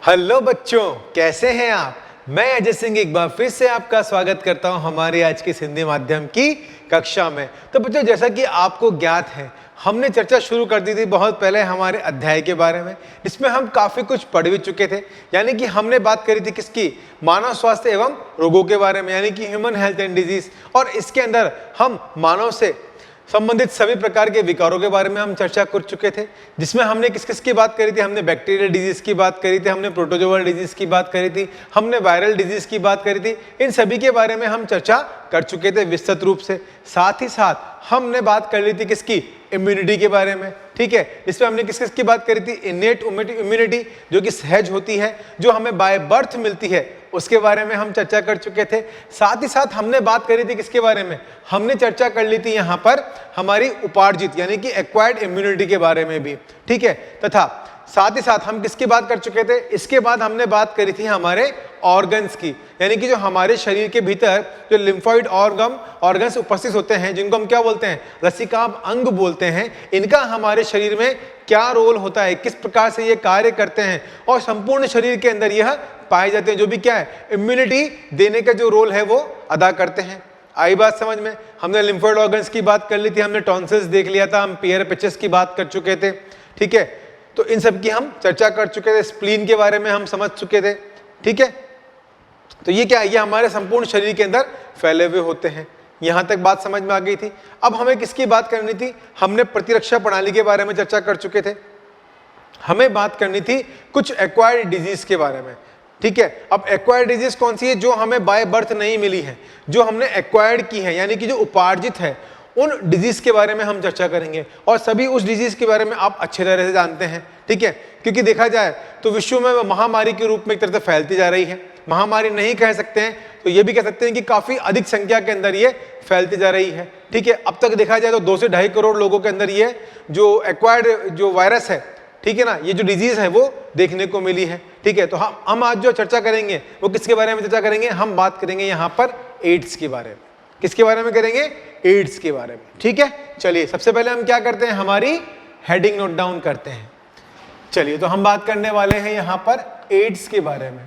Hello बच्चों, कैसे हैं आप। मैं अजय सिंह एक बार फिर से आपका स्वागत करता हूं हमारी आज की हिंदी माध्यम की कक्षा में। तो बच्चों, जैसा कि आपको ज्ञात है, हमने चर्चा शुरू कर दी थी बहुत पहले हमारे अध्याय के बारे में, जिसमें हम काफ़ी कुछ पढ़ भी चुके थे। यानी कि हमने बात करी थी किसकी, मानव स्वास्थ्य एवं रोगों के बारे में, यानी कि ह्यूमन हेल्थ एंड डिजीज। और इसके अंदर हम मानव से संबंधित सभी प्रकार के विकारों के बारे में हम चर्चा कर चुके थे, जिसमें हमने किस किस की बात करी थी। हमने बैक्टीरियल डिजीज की बात करी थी, हमने प्रोटोजोअल डिजीज की बात करी थी, हमने वायरल डिजीज की बात करी थी। इन सभी के बारे में हम चर्चा कर चुके थे विस्तृत रूप से। साथ ही साथ हमने बात कर ली थी किसकी, इम्यूनिटी के बारे में। ठीक है, इसमें हमने किस किस की बात करी थी, इनेट इम्यूनिटी जो कि सहज होती है, जो हमें बाय बर्थ मिलती है, उसके बारे में हम चर्चा कर चुके थे। साथ ही साथ हमने बात करी थी किसके बारे में, हमने चर्चा कर ली थी यहाँ पर हमारी उपार्जित यानी कि एक्वायर्ड इम्यूनिटी के बारे में भी। ठीक है, तथा साथ ही साथ हम किसकी बात कर चुके थे, इसके बाद हमने बात करी थी हमारे ऑर्गन्स की, यानी कि जो हमारे शरीर के भीतर जो लिम्फोइड ऑर्गन्स उपस्थित होते हैं, जिनको हम क्या बोलते हैं, लसिकाभ अंग बोलते हैं। इनका हमारे शरीर में क्या रोल होता है, किस प्रकार से ये कार्य करते हैं, और संपूर्ण शरीर के अंदर यह पाए जाते हैं, जो भी क्या है, इम्यूनिटी देने का जो रोल है वो अदा करते हैं। आई बात समझ में। हमने लिम्फोइड ऑर्गन्स की बात कर ली थी, हमने टॉन्सिल्स देख लिया था, हम पियर पिचेस की बात कर चुके थे। ठीक है, तो इन सब की हम चर्चा कर चुके थे, स्प्लीन के बारे में हम समझ चुके थे। ठीक है, तो ये क्या है, ये हमारे संपूर्ण शरीर के अंदर फैले हुए होते हैं। यहां तक बात समझ में आ गई थी। अब हमें किसकी बात करनी थी, हमने प्रतिरक्षा प्रणाली के बारे में चर्चा कर चुके थे। हमें बात करनी थी कुछ एक्वायर्ड डिजीज के बारे में। ठीक है, अब एक्वायर्ड डिजीज कौन सी है, जो हमें बाय बर्थ नहीं मिली है, जो हमने एक्वायर्ड की है, यानी कि जो उपार्जित है, उन डिजीज के बारे में हम चर्चा करेंगे। और सभी उस डिजीज के बारे में आप अच्छे तरह से जानते हैं। ठीक है, क्योंकि देखा जाए तो विश्व में महामारी के रूप में एक तरह से फैलती जा रही है। महामारी नहीं कह सकते हैं, तो ये भी कह सकते हैं कि काफी अधिक संख्या के अंदर ये फैलती जा रही है। ठीक है, अब तक देखा जाए तो 2 से 2.5 करोड़ लोगों के अंदर ये जो एक्वायर्ड जो वायरस है, ठीक है ना, ये जो डिजीज है वो देखने को मिली है। ठीक है, तो हम आज जो चर्चा करेंगे वो किसके बारे में चर्चा करेंगे, हम बात करेंगे यहाँ पर एड्स के बारे में। किसके बारे में करेंगे, एड्स के बारे में। ठीक है, चलिए सबसे पहले हम क्या करते हैं, हमारी हेडिंग नोट डाउन करते हैं। चलिए, तो हम बात करने वाले हैं यहाँ पर एड्स के बारे में।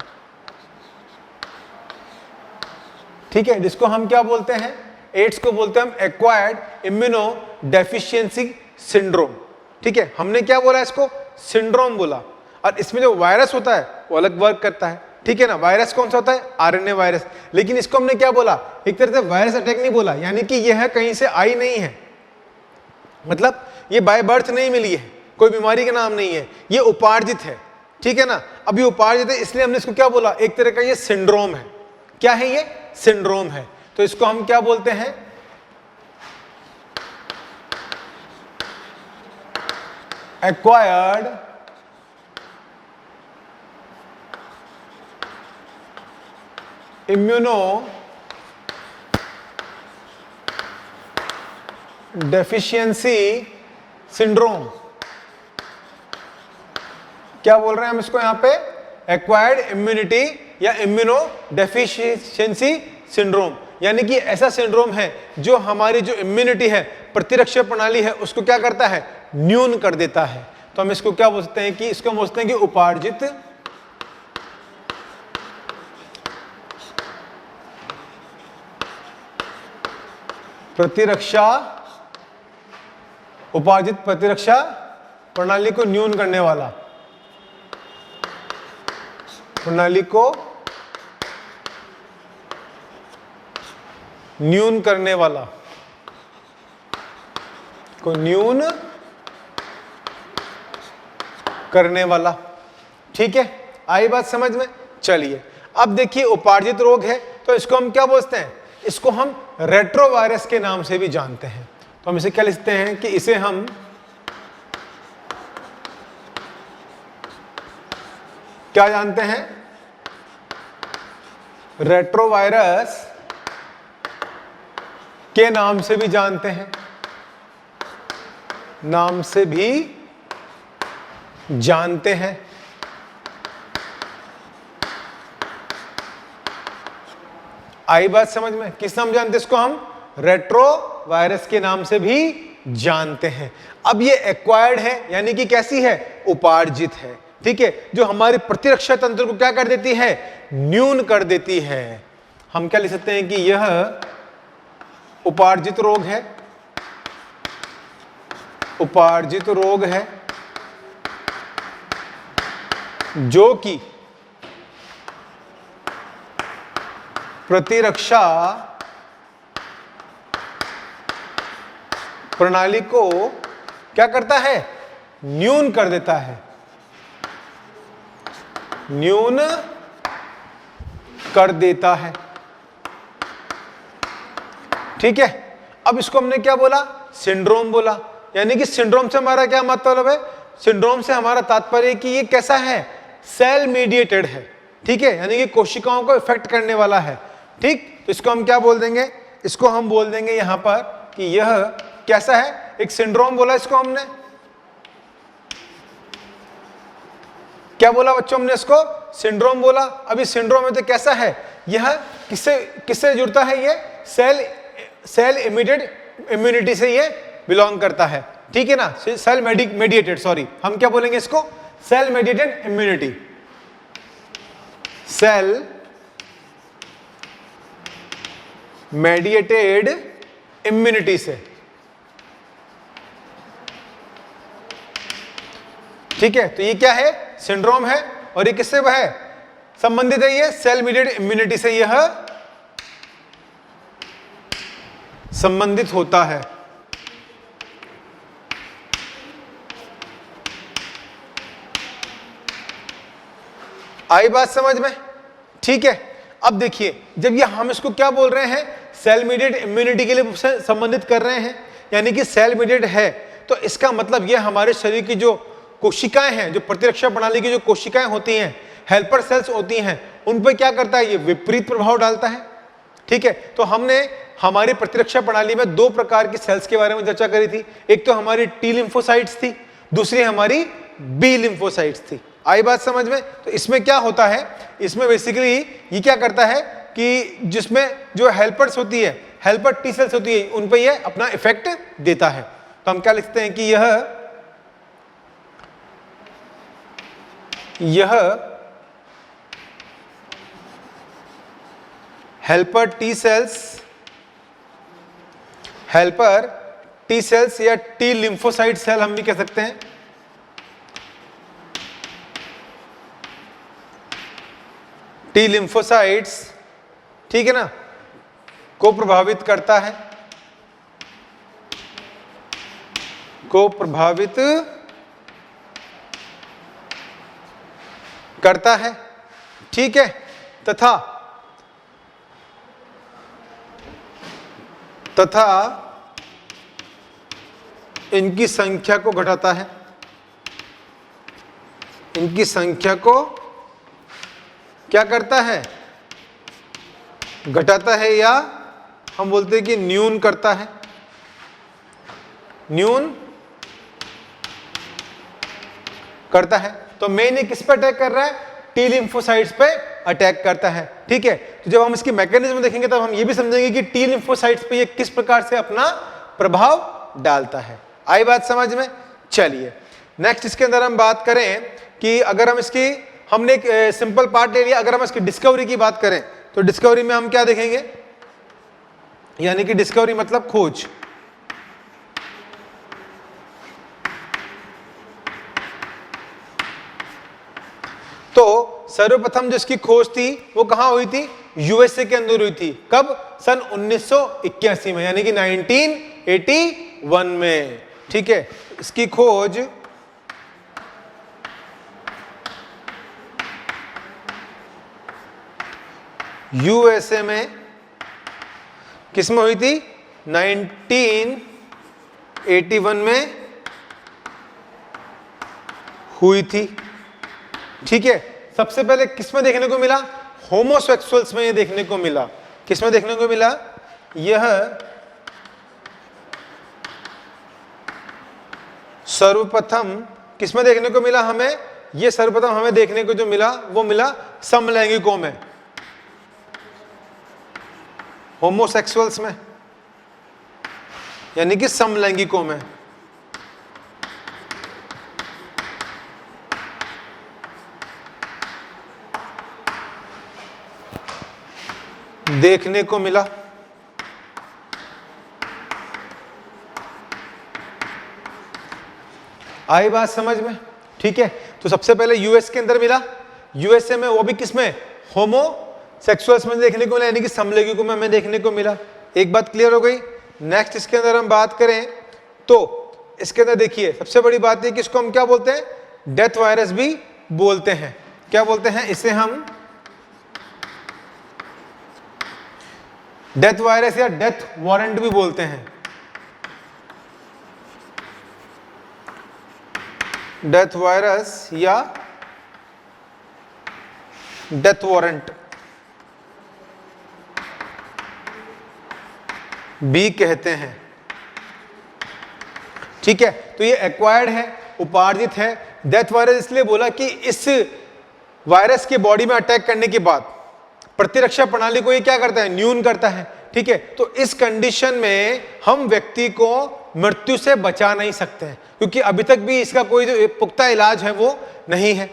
ठीक है, जिसको हम क्या बोलते हैं, एड्स को बोलते हैं हम एक्वायर्ड इम्यूनो डेफिशिएंसी सिंड्रोम। ठीक है, हमने क्या बोला, इसको सिंड्रोम बोला। और इसमें जो वायरस होता है वो अलग वर्क करता है। ठीक है ना, वायरस कौन सा होता है, आरएनए वायरस। लेकिन इसको हमने क्या बोला, एक तरह से वायरस अटैक नहीं बोला, यानी कि यह कहीं से आई नहीं है, मतलब ये बाय बर्थ नहीं मिली है, कोई बीमारी का नाम नहीं है, ये उपार्जित है। ठीक है ना, अब ये उपार्जित है, इसलिए हमने इसको क्या बोला, एक तरह का ये सिंड्रोम है। क्या है ये, सिंड्रोम है। तो इसको हम क्या बोलते हैं, एक्वायर्ड इम्यूनो डेफिशिएंसी सिंड्रोम। क्या बोल रहे हैं हम इसको यहां पे, एक्वायर्ड इम्यूनिटी या इम्यूनो डेफिशिएंसी सिंड्रोम। यानी कि ऐसा सिंड्रोम है जो हमारी जो इम्यूनिटी है, प्रतिरक्षा प्रणाली है, उसको क्या करता है, न्यून कर देता है। तो हम इसको क्या बोलते हैं कि, इसको बोलते हैं कि उपार्जित प्रतिरक्षा प्रणाली को न्यून करने वाला, प्रणाली को न्यून करने वाला, को न्यून करने वाला। ठीक है, आई बात समझ में। चलिए, अब देखिए उपार्जित रोग है, तो इसको हम क्या बोलते हैं, इसको हम रेट्रोवायरस के नाम से भी जानते हैं। तो हम इसे क्या लिखते हैं कि इसे हम क्या जानते हैं, रेट्रोवायरस के नाम से भी जानते हैं, नाम से भी जानते हैं। आई बात समझ में, किस नाम जानते हैं इसको, हम रेट्रो वायरस के नाम से भी जानते हैं। अब ये एक्वायर्ड है, यानी कि कैसी है, उपार्जित है। ठीक है, जो हमारी प्रतिरक्षा तंत्र को क्या कर देती है, न्यून कर देती है। हम क्या लिख सकते हैं कि यह उपार्जित रोग है, उपार्जित रोग है जो कि प्रतिरक्षा प्रणाली को क्या करता है, न्यून कर देता है, न्यून कर देता है। ठीक है, अब इसको हमने क्या बोला, सिंड्रोम बोला। यानी कि सिंड्रोम से हमारा क्या मतलब है, सिंड्रोम से हमारा तात्पर्य कि ये कैसा है, सेल मीडिएटेड है। ठीक है, यानी कि कोशिकाओं को इफेक्ट करने वाला है। ठीक, तो इसको हम क्या बोल देंगे, इसको हम बोल देंगे यहां पर कि यह कैसा है, एक सिंड्रोम बोला इसको हमने। क्या बोला बच्चों हमने, इसको सिंड्रोम बोला। अभी सिंड्रोम में तो कैसा है, यह किससे किससे जुड़ता है, ये सेल इमीडिएट इम्यूनिटी से ये बिलोंग करता है। ठीक है ना, सेल मेडिएटेड, सॉरी हम क्या बोलेंगे इसको, cell mediated immunity, cell mediated immunity से। ठीक है, तो ये क्या है, सिंड्रोम है, और ये किससे वह है, संबंधित है, ये सेल मेडिएटेड इम्यूनिटी से यह संबंधित होता है। आई बात समझ में? ठीक है, अब देखिए, जब ये हम इसको क्या बोल रहे हैं, सेल मीडिएटेड इम्यूनिटी के लिए संबंधित कर रहे हैं, यानी कि सेल मीडिएटेड है, तो इसका मतलब ये हमारे शरीर की जो कोशिकाएं हैं, जो प्रतिरक्षा प्रणाली की जो कोशिकाएं होती हैं, हेल्पर सेल्स होती हैं, उन पर क्या करता है, ये विपरीत प्रभाव डालता है। ठीक है, तो हमने हमारी प्रतिरक्षा प्रणाली में दो प्रकार की सेल्स के बारे में चर्चा करी थी। एक तो हमारी टी लिम्फोसाइट्स थी, दूसरी हमारी बी लिम्फोसाइट्स थी। आई बात समझ में? तो इसमें क्या होता है, इसमें बेसिकली ये क्या करता है कि जिसमें जो हेल्पर्स होती है, हेल्पर टी सेल्स होती है, उन पे ये अपना इफेक्ट देता है। तो हम क्या लिखते हैं कि यह हेल्पर टी सेल्स या टी लिम्फोसाइट सेल हम भी कह सकते हैं, टी लिम्फोसाइट्स, ठीक है ना, को प्रभावित करता है, को प्रभावित करता है। ठीक है, तथा इनकी संख्या को घटाता है, इनकी संख्या को क्या करता है, घटाता है, या हम बोलते हैं कि न्यून करता है, न्यून करता है। तो मेन ये किस पे अटैक कर रहा है, टी लिम्फोसाइट्स पे अटैक करता है। ठीक है, तो जब हम इसकी मैकेनिज्म देखेंगे तब हम ये भी समझेंगे कि टी लिम्फोसाइट्स पे ये किस प्रकार से अपना प्रभाव डालता है। आई बात समझ में? चलिए नेक्स्ट इसके अंदर हम बात करें कि अगर हम इसकी, हमने एक सिंपल पार्ट ले लिया, अगर हम इसकी डिस्कवरी की बात करें तो डिस्कवरी में हम क्या देखेंगे, यानी कि डिस्कवरी मतलब खोज। तो सर्वप्रथम जिसकी खोज थी वो कहां हुई थी, यूएसए के अंदर हुई थी। कब? सन 1981 में, यानी कि 1981 में। ठीक है, इसकी खोज यूएसए में किसमें हुई थी, 1981 में हुई थी। ठीक है, सबसे पहले किसमें देखने को मिला, होमोसेक्सुअल्स में ये देखने को मिला। किसमें देखने को मिला, यह सर्वप्रथम किसमें देखने को मिला हमें, यह सर्वप्रथम हमें देखने को जो मिला वो मिला समलैंगिकों में, होमोसेक्सुअल्स में, यानी कि समलैंगिकों में। देखने को मिला। आई बात समझ में? ठीक है, तो सबसे पहले यूएस के अंदर मिला, यूएसए में, वो भी किसमें? होमोसेक्सुअल्स में देखने को मिला, यानी कि समलैंगिकों में हमें देखने को मिला। एक बात क्लियर हो गई। नेक्स्ट इसके अंदर हम बात करें तो इसके अंदर देखिए सबसे बड़ी बात है कि इसको हम क्या बोलते हैं? डेथ वायरस भी बोलते हैं। क्या बोलते हैं इसे? हम डेथ वायरस या डेथ वारंट भी बोलते हैं। डेथ वायरस या डेथ वारंट भी कहते हैं। ठीक है, तो ये एक्वायर्ड है, उपार्जित है। डेथ वायरस इसलिए बोला कि इस वायरस के बॉडी में अटैक करने के बाद प्रतिरक्षा प्रणाली को ये क्या करता है? न्यून करता है। ठीक है, तो इस कंडीशन में हम व्यक्ति को मृत्यु से बचा नहीं सकते हैं, क्योंकि अभी तक भी इसका कोई जो पुख्ता इलाज है वो नहीं है।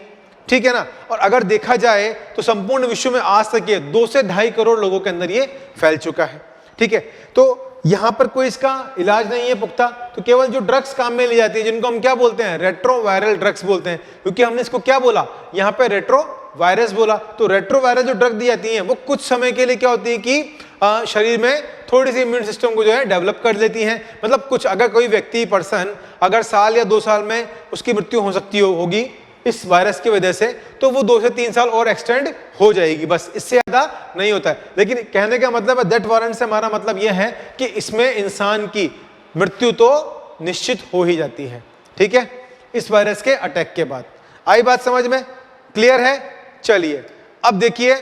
ठीक है ना? और अगर देखा जाए तो संपूर्ण विश्व में आज तक ये 2 से 2.5 करोड़ लोगों के अंदर ये फैल चुका है। ठीक है, तो यहां पर कोई इसका इलाज नहीं है पुख्ता, तो केवल जो ड्रग्स काम में ली जाती है, जिनको हम क्या बोलते हैं? रेट्रोवायरल ड्रग्स बोलते हैं, क्योंकि हमने इसको क्या बोला? यहां पे रेट्रो वायरस बोला। तो रेट्रोवायरल जो ड्रग दी जाती हैं वो कुछ समय के लिए क्या होती है कि शरीर में थोड़ी सी इम्यून सिस्टम को जो है डेवलप कर लेती हैं। मतलब कुछ, अगर कोई व्यक्ति पर्सन अगर साल या 2 साल में उसकी मृत्यु हो सकती होगी इस वायरस की वजह से, तो वो 2 से 3 साल और एक्सटेंड हो जाएगी, बस, इससे ज्यादा नहीं होता है। लेकिन कहने का मतलब है, डेथ वारंट से हमारा मतलब यह है कि इसमें इंसान की मृत्यु तो निश्चित हो ही जाती है। ठीक है, इस वायरस के अटैक के बाद। आई बात समझ में? क्लियर है? चलिए अब देखिए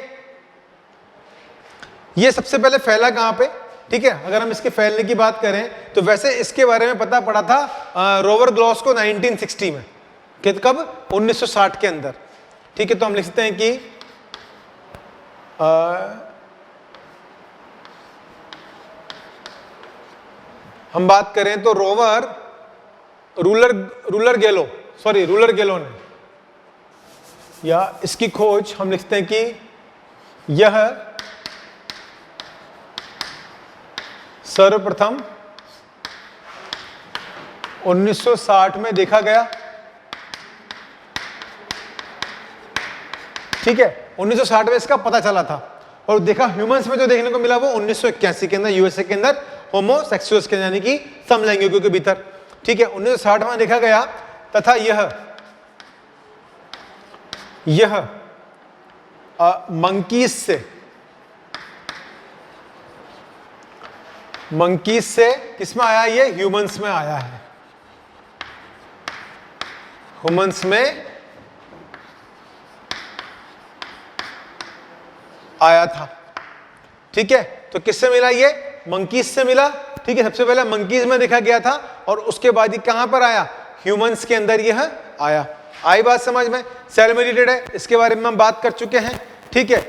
ये सबसे पहले फैला कहां पे? ठीक है, अगर हम इसके फैलने की बात करें तो वैसे इसके बारे में पता पड़ा था रोवर ग्लॉस को 1960 में। कब? 1960 के अंदर। ठीक है, तो हम लिखते हैं कि हम बात करें तो रूलर गेलो ने, या इसकी खोज हम लिखते हैं कि यह सर्वप्रथम 1960 में देखा गया। ठीक है, 1960 में इसका पता चला था, और देखा ह्यूमंस में जो देखने को मिला वो 1981 के अंदर यूएसए के अंदर होमोसेक्सुअल्स के, यानी कि समलैंगिकों के भीतर। ठीक है, 1960 में देखा गया, तथा यह मंकीज से किसमें आया? ये ह्यूमंस में आया है, ह्यूमंस में आया था। ठीक है, तो किससे मिला? ये मंकीज से मिला। ठीक है, सबसे पहले मंकीज में देखा गया था, और उसके बाद ये कहां पर आया? ह्यूमंस के अंदर यह आया। आई बात समझ में? सेल में रिलेटेड है, इसके बारे में हम बात कर चुके हैं। ठीक है,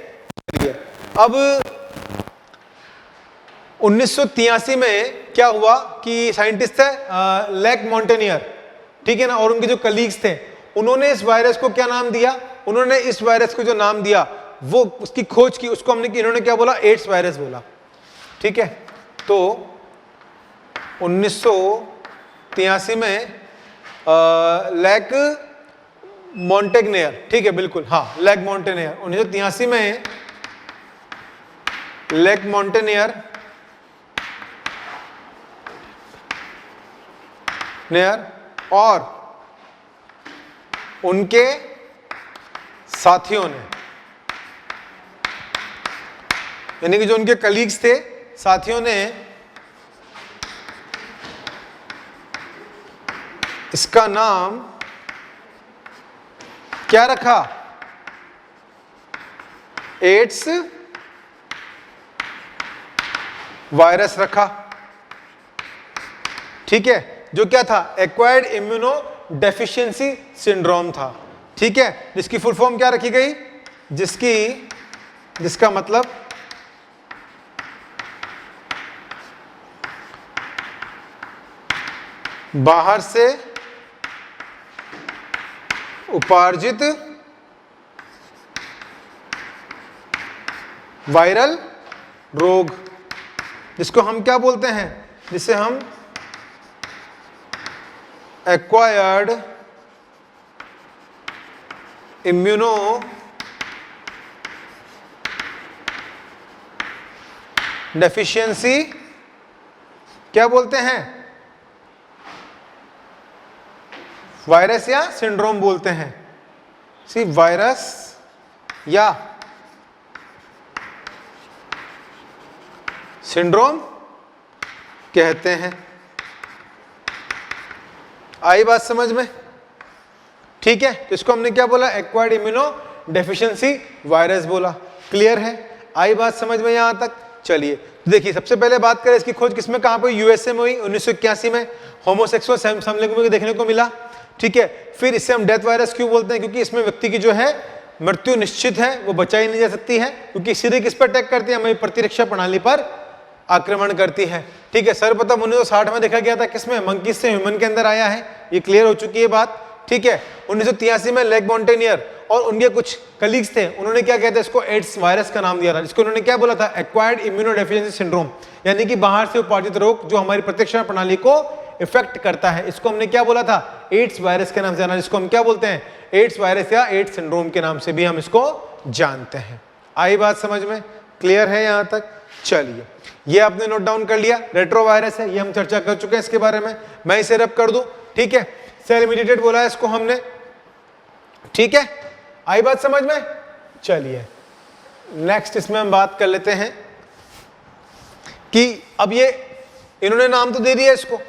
अब 1983 में क्या हुआ कि साइंटिस्ट थे लेक मॉन्टेनियर, ठीक है ना, और उनके जो कलीग्स थे, उन्होंने इस वायरस को क्या नाम दिया? उन्होंने इस वायरस को जो नाम दिया वो उसकी खोज की, उसको इन्होंने क्या बोला? एड्स वायरस बोला। ठीक है, तो 1983 में लेक मॉन्टेनियर, ठीक है, बिल्कुल, हाँ, लेक मॉन्टेनियर, 1983 में लेक मॉन्टेनियर और उनके साथियों ने, यानी कि जो उनके कलीग्स थे, साथियों ने इसका नाम क्या रखा? एड्स वायरस रखा। ठीक है, जो क्या था? एक्वायर्ड इम्यूनो डेफिशिएंसी सिंड्रोम था। ठीक है, जिसकी फुल फॉर्म क्या रखी गई? जिसका मतलब बाहर से उपार्जित वायरल रोग, जिसको हम क्या बोलते हैं, जिसे हम एक्वायर्ड इम्यूनो डेफिशिएंसी क्या बोलते हैं, वायरस या सिंड्रोम बोलते हैं। सी वायरस या सिंड्रोम कहते हैं। आई बात समझ में? ठीक है, तो इसको हमने क्या बोला, एक्वायर्ड इम्यूनो डेफिशिएंसी वायरस बोला। क्लियर है? आई बात समझ में यहां तक? चलिए देखिए, सबसे पहले बात करें इसकी खोज किसमें, कहां पर, यूएसए में हुई 1981 में। होमोसेक्सुअल समलिंगी देखने को मिला। ठीक है, फिर इसे हम डेथ वायरस क्यों बोलते हैं, क्योंकि इसमें व्यक्ति की जो है मृत्यु निश्चित है, वो बचाई नहीं जा सकती है, क्योंकि सीधे किस पर अटैक करती है, हमारी प्रतिरक्षा प्रणाली पर आक्रमण करती है। ठीक है, सर्वप्रथम 1960 में देखा गया था, किसमें, मंकी से ह्यूमन के अंदर आया है, ये क्लियर हो चुकी है बात। ठीक है, 1983 में लेग मॉन्टेनियर और उनके कुछ कलीग्स थे, उन्होंने क्या कहते हैं, इसको एड्स वायरस का नाम दिया था, जिसको उन्होंने क्या बोला था, एक्वायर्ड इम्यूनोडेफिशिएंसी सिंड्रोम, यानी कि बाहर से उपार्जित रोग जो हमारी प्रतिरक्षा प्रणाली को इफेक्ट करता है। इसको हमने क्या बोला था, एड्स वायरस के नाम से जाना, जिसको हम क्या बोलते हैं, एड्स वायरस या एड्स सिंड्रोम के नाम से भी हम इसको जानते हैं। आई बात समझ में? क्लियर है यहां तक? चलिए, ये आपने नोट डाउन कर लिया, रेट्रो वायरस है, ये हम चर्चा कर चुके हैं इसके बारे में, मैं इसे रब कर दूं। ठीक है, सेल इमीडिएटेड बोला है इसको हमने। ठीक है, आई बात समझ में? चलिए नेक्स्ट इसमें हम बात कर लेते हैं कि अब ये इन्होंने नाम तो दे दिया इसको।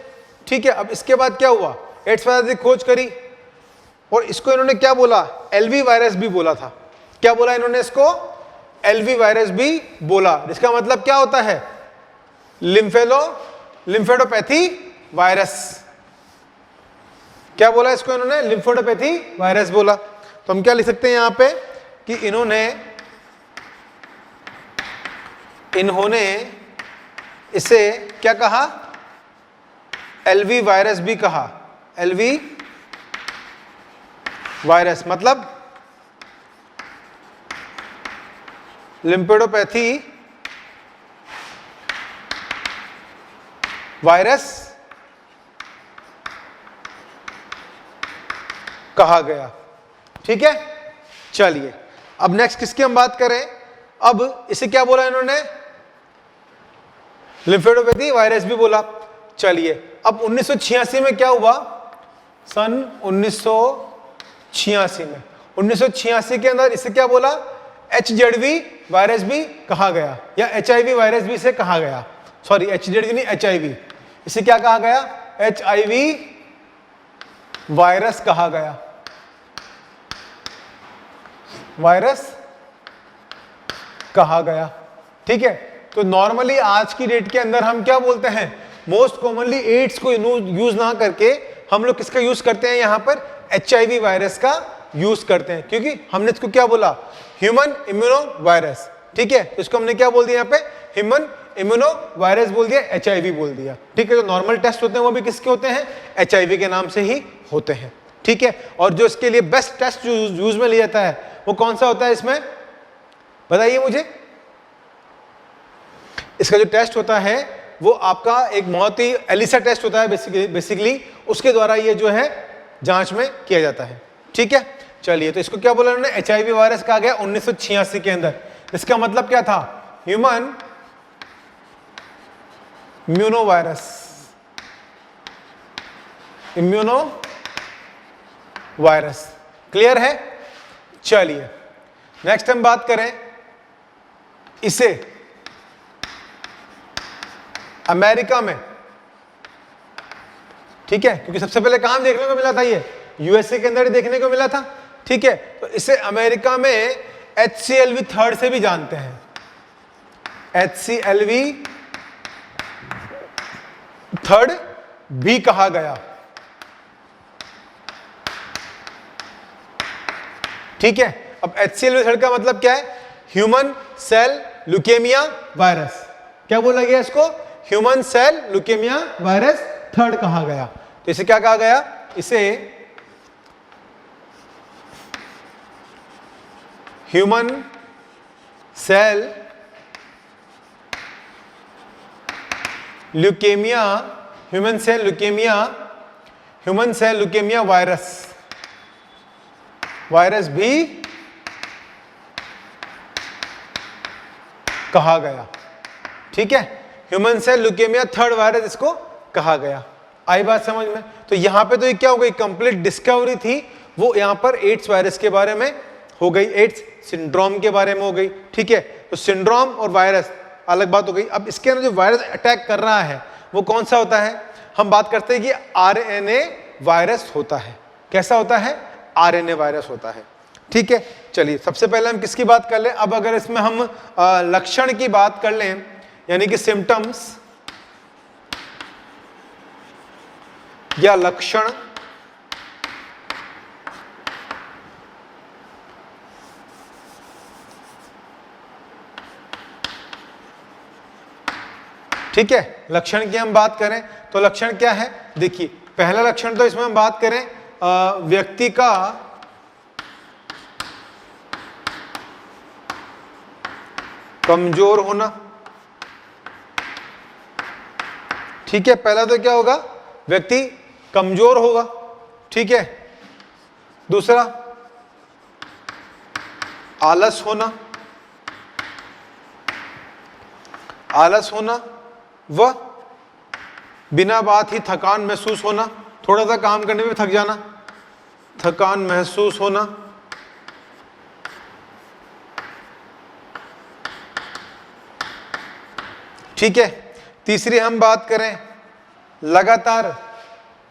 ठीक है, अब इसके बाद क्या हुआ, एड्स वायरस की खोज करी और इसको इन्होंने क्या बोला, एलवी वायरस भी बोला था। क्या बोला इन्होंने इसको, एलवी वायरस भी बोला, जिसका मतलब क्या होता है, लिम्फेडोपैथी वायरस। क्या बोला इसको इन्होंने, लिम्फेडोपैथी वायरस बोला। तो हम क्या लिख सकते हैं यहां पे कि इन्होंने इसे क्या कहा, एलवी वायरस भी कहा। एलवी वायरस मतलब लिम्फेडोपैथी वायरस कहा गया। ठीक है, चलिए अब नेक्स्ट किसकी हम बात करें, अब इसे क्या बोला इन्होंने, लिम्फेडोपैथी वायरस भी बोला। चलिए अब 1986 में क्या हुआ, सन 1986 में, 1986 के अंदर इसे क्या बोला, HZV वायरस भी कहा गया, या HIV वायरस भी इसे कहा गया। सॉरी, HZV नहीं, HIV, इसे क्या कहा गया, HIV वायरस कहा गया, वायरस कहा गया। ठीक है, तो नॉर्मली आज की डेट के अंदर हम क्या बोलते हैं, मोस्ट कॉमनली एड्स को यूज ना करके हम लोग किसका यूज करते हैं, यहां पर HIV वायरस का यूज करते हैं, क्योंकि हमने इसको क्या बोला, ह्यूमन इम्यूनो वायरस। ठीक है, तो इसको हमने क्या बोल दिया, यहाँ पे ह्यूमन इम्यूनो वायरस बोल दिया, HIV बोल दिया। ठीक है, जो नॉर्मल टेस्ट होते हैं वो भी किसके होते हैं, HIV के नाम से ही होते हैं। ठीक है, और जो इसके लिए बेस्ट टेस्ट जो यूज में लिया जाता है वो कौन सा होता है, इसमें बताइए मुझे। इसका जो टेस्ट होता है वो आपका एक बहुत ही एलिसा टेस्ट होता है, बेसिकली उसके द्वारा ये जो है जांच में किया जाता है। ठीक है, चलिए, तो इसको क्या बोला उन्होंने, HIV वायरस कहा गया 1986 के अंदर। इसका मतलब क्या था, human immuno virus, immuno virus. Clear है? चलिए नेक्स्ट हम बात करें इसे अमेरिका में। ठीक है, क्योंकि सबसे पहले कहां देखने को मिला था, ये यूएसए के अंदर ही देखने को मिला था। ठीक है, तो इसे अमेरिका में HCLV थर्ड से भी जानते हैं, HCLV थर्ड भी कहा गया। ठीक है, अब HCLV थर्ड का मतलब क्या है, ह्यूमन सेल ल्यूकेमिया वायरस। क्या बोला गया इसको, human cell leukaemia virus third कहा गया। तो इसे क्या कहा गया, इसे human cell leukaemia, human cell leukaemia virus भी कहा गया। ठीक है, human cell leukaemia third virus इसको कहा गया। आई बात समझ में? तो यहां पे तो ये क्या हो गई, कंप्लीट डिस्कवरी थी वो यहां पर एड्स वायरस के बारे में हो गई, एड्स सिंड्रोम के बारे में हो गई। ठीक है, तो सिंड्रोम और वायरस अलग बात हो गई। अब इसके अंदर जो वायरस अटैक कर रहा है वो कौन सा होता है? हम बात करते हैं कि आरएनए वायरस होता है। कैसा होता है? आरएनए वायरस होता है। ठीक है, चलिए सबसे पहले हम किसकी बात कर लें? अब अगर इसमें हम लक्षण की बात कर लें, यानी कि सिम्टम्स या लक्षण, ठीक है, लक्षण की हम बात करें तो लक्षण क्या है? देखिए पहला लक्षण तो इसमें हम बात करें व्यक्ति का कमजोर होना। ठीक है, पहला तो क्या होगा? व्यक्ति कमजोर होगा। ठीक है, दूसरा आलस होना, व बिना बात ही थकान महसूस होना, थोड़ा सा काम करने में थक जाना, थकान महसूस होना। ठीक है, तीसरी हम बात करें लगातार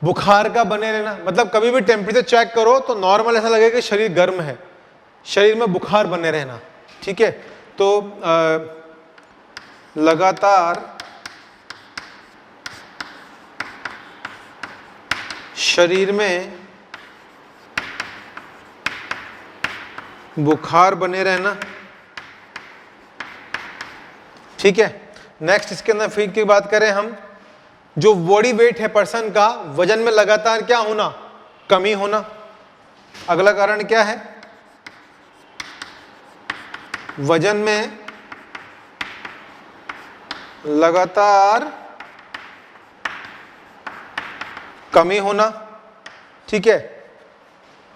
बुखार का बने रहना, मतलब कभी भी टेम्परेचर चेक करो तो नॉर्मल ऐसा लगेगा कि शरीर गर्म है, शरीर में बुखार बने रहना। ठीक है, तो लगातार शरीर में बुखार बने रहना। ठीक है, नेक्स्ट इसके अंदर फिर की बात करें हम, जो बॉडी वेट है पर्सन का, वजन में लगातार क्या होना? कमी होना। अगला कारण क्या है? वजन में लगातार कमी होना। ठीक है,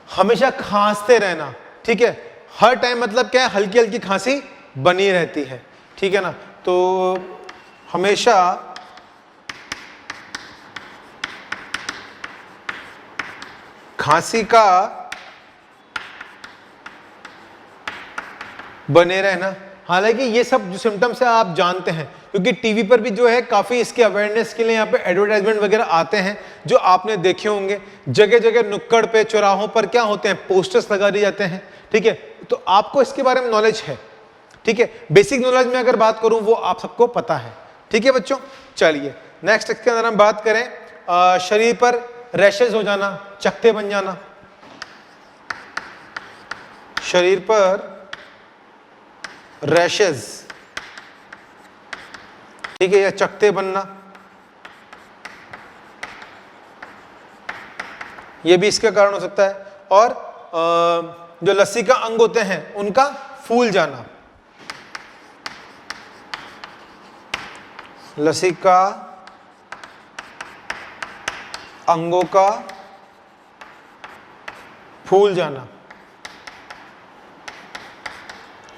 हमेशा खांसते रहना। ठीक है, हर टाइम मतलब क्या है? हल्की हल्की खांसी बनी रहती है। ठीक है ना, तो हमेशा खांसी का बने रहना। हालांकि ये सब जो सिम्टम्स है आप जानते हैं, क्योंकि टीवी पर भी जो है काफ़ी इसके अवेयरनेस के लिए यहाँ पे एडवर्टाइजमेंट वगैरह आते हैं जो आपने देखे होंगे। जगह जगह नुक्कड़ पे, चौराहों पर क्या होते हैं? पोस्टर्स लगा दिए जाते हैं। ठीक है, तो आपको इसके बारे में नॉलेज है। ठीक है, बेसिक नॉलेज में अगर बात करूं वो आप सबको पता है। ठीक है बच्चों, चलिए नेक्स्ट इसके अंदर हम बात करें शरीर पर रैशेज हो जाना, चकत्ते बन जाना। शरीर पर रैशेज, ठीक है, या चकत्ते बनना, ये भी इसका कारण हो सकता है। और जो लसीका अंग होते हैं उनका फूल जाना, लसीका अंगों का फूल जाना।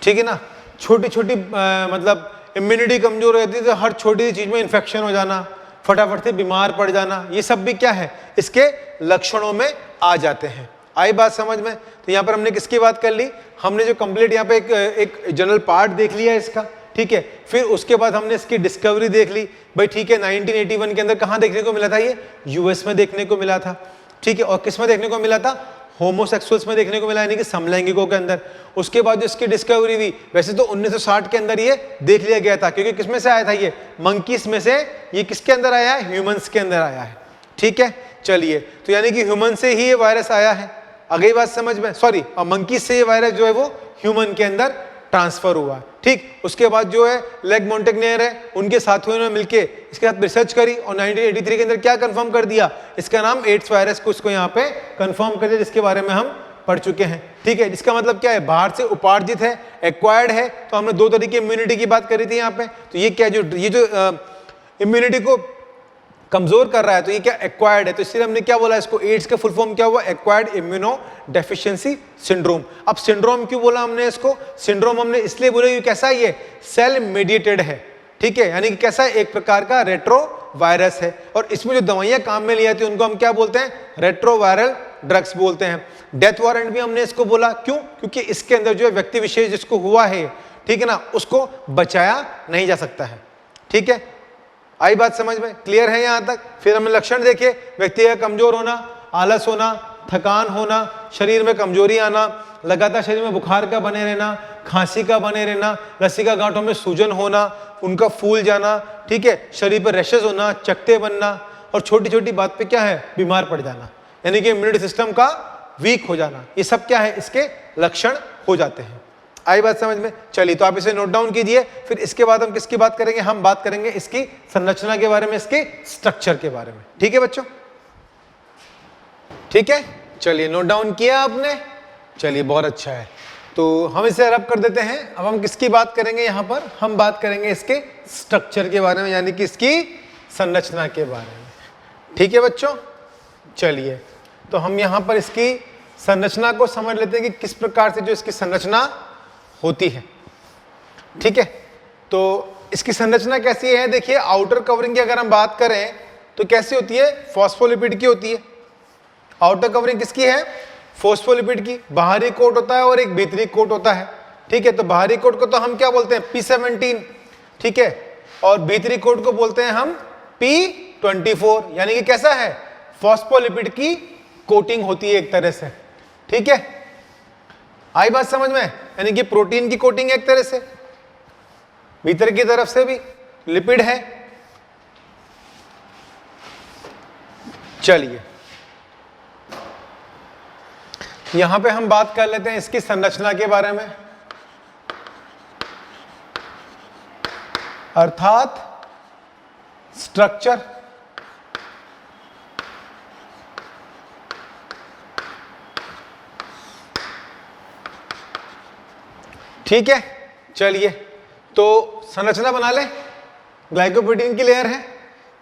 ठीक है ना, छोटी छोटी मतलब इम्यूनिटी कमजोर रहती है तो हर छोटी चीज में इन्फेक्शन हो जाना, फटाफट से बीमार पड़ जाना, ये सब भी क्या है? इसके लक्षणों में आ जाते हैं। आई बात समझ में? तो यहाँ पर हमने किसकी बात कर ली? हमने जो कंप्लीट यहाँ पे एक जनरल पार्ट देख लिया है इसका। ठीक है, फिर उसके बाद हमने इसकी डिस्कवरी देख ली। भाई ठीक है, 1981 के अंदर कहाँ देखने को मिला था? ये यूएस में देखने को मिला था। ठीक है, और किस में देखने को मिला था? होमोसेक्सुअल्स में देखने को मिला, यानी कि समलैंगिकों के अंदर। उसके बाद जो इसकी डिस्कवरी हुई, वैसे तो 1960 के अंदर ये देख लिया गया था, क्योंकि किसमें से आया था? ये मंकीस में से। ये किसके अंदर आया है? ह्यूमंस के अंदर आया है। ठीक है, चलिए, तो यानी कि ह्यूमन से ही ये वायरस आया है। अगली बात समझ में, सॉरी, और मंकीस से ये वायरस जो है वो ह्यूमन के अंदर ट्रांसफर हुआ है। ठीक, उसके बाद जो है लेग मोंटेग्नेयर है, उनके साथियों ने मिलके इसके साथ रिसर्च करी और 1983 के अंदर क्या कंफर्म कर दिया? इसका नाम एड्स वायरस को इसको यहाँ पे कंफर्म कर दिया, जिसके बारे में हम पढ़ चुके हैं। ठीक है, जिसका मतलब क्या है? बाहर से उपार्जित है, एक्वायर्ड है। तो हमने दो तरीके इम्यूनिटी की बात करी थी यहाँ पे। तो ये क्या, जो ये जो इम्यूनिटी को कमजोर कर रहा है, तो ये क्या एक्वायर्ड है, तो इसलिए हमने क्या बोला इसको, एड्स का फुल फॉर्म क्या हुआ, एक्वायर्ड इम्यूनो डेफिशिएंसी सिंड्रोम। अब सिंड्रोम क्यों बोला हमने इसको, सिंड्रोम हमने इसलिए बोला ये कैसा है, ये सेल मेडिएटेड है, ठीक है, यानी कि कैसा है, एक प्रकार का रेट्रो वायरस है, और इसमें जो दवाइयां काम में ली जाती है उनको हम क्या बोलते हैं, रेट्रोवायरल ड्रग्स बोलते हैं। डेथ वारंट भी हमने इसको बोला, क्यों, क्योंकि इसके अंदर जो व्यक्ति विशेष जिसको हुआ है, ठीक है ना, उसको बचाया नहीं जा सकता है, ठीक है, आई बात समझ में, क्लियर है यहां तक। फिर हमने लक्षण देखे, व्यक्ति का कमजोर होना, आलस होना, थकान होना, शरीर में कमजोरी आना, लगातार शरीर में बुखार का बने रहना, खांसी का बने रहना, लसीका गांठों में सूजन होना, उनका फूल जाना, ठीक है, शरीर पर रैशेज होना, चकत्ते बनना, और छोटी छोटी बात पे क्या है, बीमार पड़ जाना, यानी कि इम्यूनिटी सिस्टम का वीक हो जाना, ये सब क्या है, इसके लक्षण हो जाते हैं। आई बात समझ में, चलिए तो आप इसे नोट डाउन कीजिए। फिर इसके बाद हम किसकी बात करेंगे, हम बात करेंगे इसकी संरचना के बारे में, इसके स्ट्रक्चर के बारे में, ठीक है बच्चों, ठीक है, चलिए नोट डाउन किया आपने, चलिए बहुत अच्छा है। तो हम इसे रब कर देते हैं। अब हम किसकी बात करेंगे, यहां पर हम बात करेंगे इसके स्ट्रक्चर के बारे में, यानी कि इसकी संरचना के बारे में, ठीक है बच्चों। चलिए तो हम यहां पर इसकी संरचना को समझ लेते हैं कि किस प्रकार से जो इसकी संरचना होती है, ठीक है। तो इसकी संरचना कैसी है, देखिए आउटर कवरिंग की अगर हम बात करें तो कैसी होती है, फॉस्फोलिपिड की होती है। आउटर कवरिंग किसकी है, फॉस्फोलिपिड की। बाहरी कोट होता है और एक भीतरी कोट होता है, ठीक है। तो बाहरी कोट को तो हम क्या बोलते हैं, P17, ठीक है, और भीतरी कोट को बोलते हैं हम P24, यानी कि कैसा है, फॉस्फोलिपिड की कोटिंग होती है एक तरह से, ठीक है। आई बात समझ में, यानी कि प्रोटीन की कोटिंग एक तरह से, भीतर की तरफ से भी लिपिड है। चलिए यहां पे हम बात कर लेते हैं इसकी संरचना के बारे में, अर्थात स्ट्रक्चर। ठीक है, चलिए तो संरचना बना ले, ग्लाइकोप्रोटीन की लेयर है।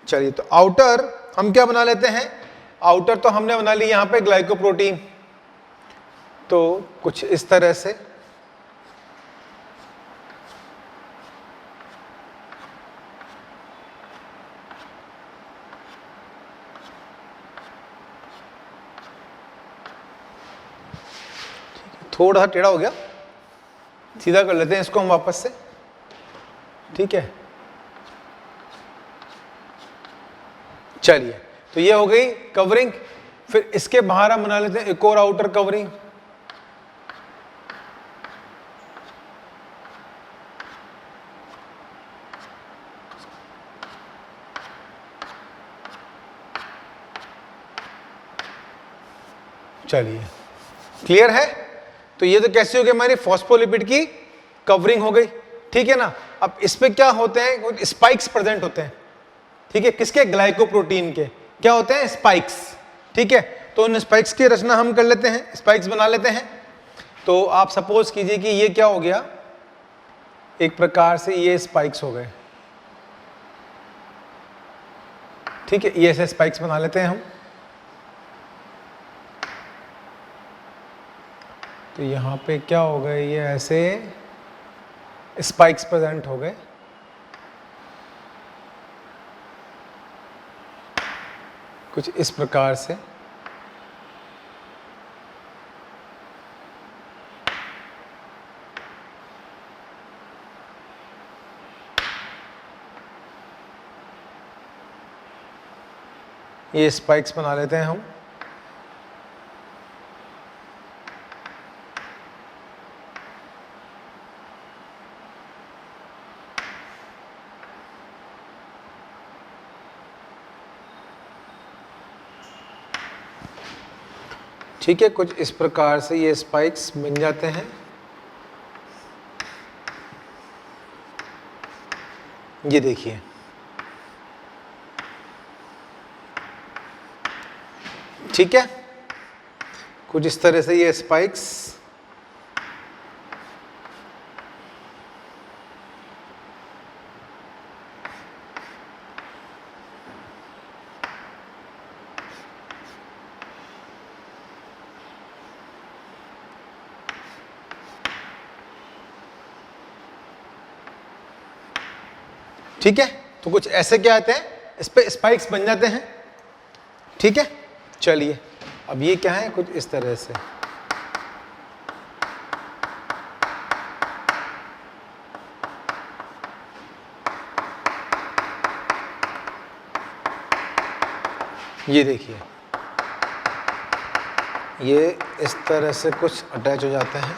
चलिए तो आउटर हम क्या बना लेते हैं, आउटर तो हमने बना ली यहां पे ग्लाइकोप्रोटीन, तो कुछ इस तरह से थोड़ा सा टेढ़ा हो गया, सीधा कर लेते हैं इसको हम वापस से, ठीक है। चलिए तो ये हो गई कवरिंग। फिर इसके बाहर हम बना लेते हैं एक और आउटर कवरिंग, चलिए क्लियर है। तो ये तो कैसे हो गई, हमारी फॉस्फोलिपिड की कवरिंग हो गई, ठीक है ना। अब इसमें क्या होते हैं, स्पाइक्स प्रेजेंट होते हैं, ठीक है, किसके, ग्लाइकोप्रोटीन के क्या होते हैं, स्पाइक्स, ठीक है। तो उन स्पाइक्स की रचना हम कर लेते हैं, स्पाइक्स बना लेते हैं। तो आप सपोज कीजिए कि ये क्या हो गया, एक प्रकार से ये स्पाइक्स हो गए, ठीक है, ये ऐसे स्पाइक्स बना लेते हैं हम। तो यहाँ पे क्या हो गए, ये ऐसे स्पाइक्स प्रेजेंट हो गए, कुछ इस प्रकार से। ये स्पाइक्स बना लेते हैं हम। ठीक है, कुछ इस प्रकार से ये स्पाइक्स बन जाते हैं। ये देखिए, ठीक है, कुछ इस तरह से ये स्पाइक्स ठीक है, तो कुछ ऐसे क्या आते हैं, इस पे स्पाइक्स बन जाते हैं। ठीक है, चलिए अब ये क्या है, कुछ इस तरह से। ये देखिए, ये इस तरह से कुछ अटैच हो जाते हैं।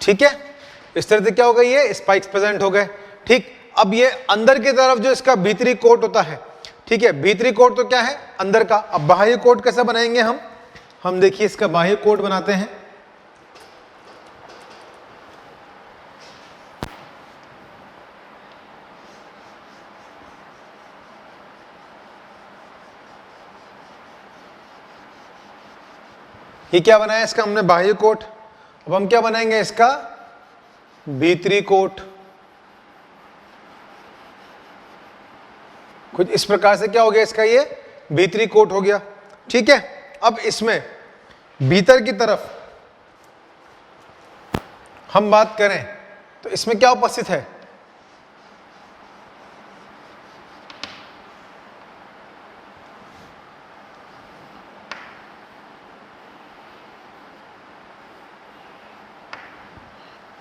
ठीक है, इस तरह से क्या हो गई, ये स्पाइक्स प्रेजेंट हो गए। ठीक, अब ये अंदर की तरफ जो इसका भीतरी कोट होता है, ठीक है, भीतरी कोट तो क्या है, अंदर का। अब बाह्य कोट कैसे बनाएंगे हम देखिए इसका बाह्य कोट बनाते हैं। ये क्या बनाया इसका हमने, बाह्य कोट। अब हम क्या बनाएंगे, इसका भीतरी कोट। कुछ इस प्रकार से क्या हो गया, इसका ये भीतरी कोट हो गया। ठीक है, अब इसमें भीतर की तरफ हम बात करें तो इसमें क्या उपस्थित है,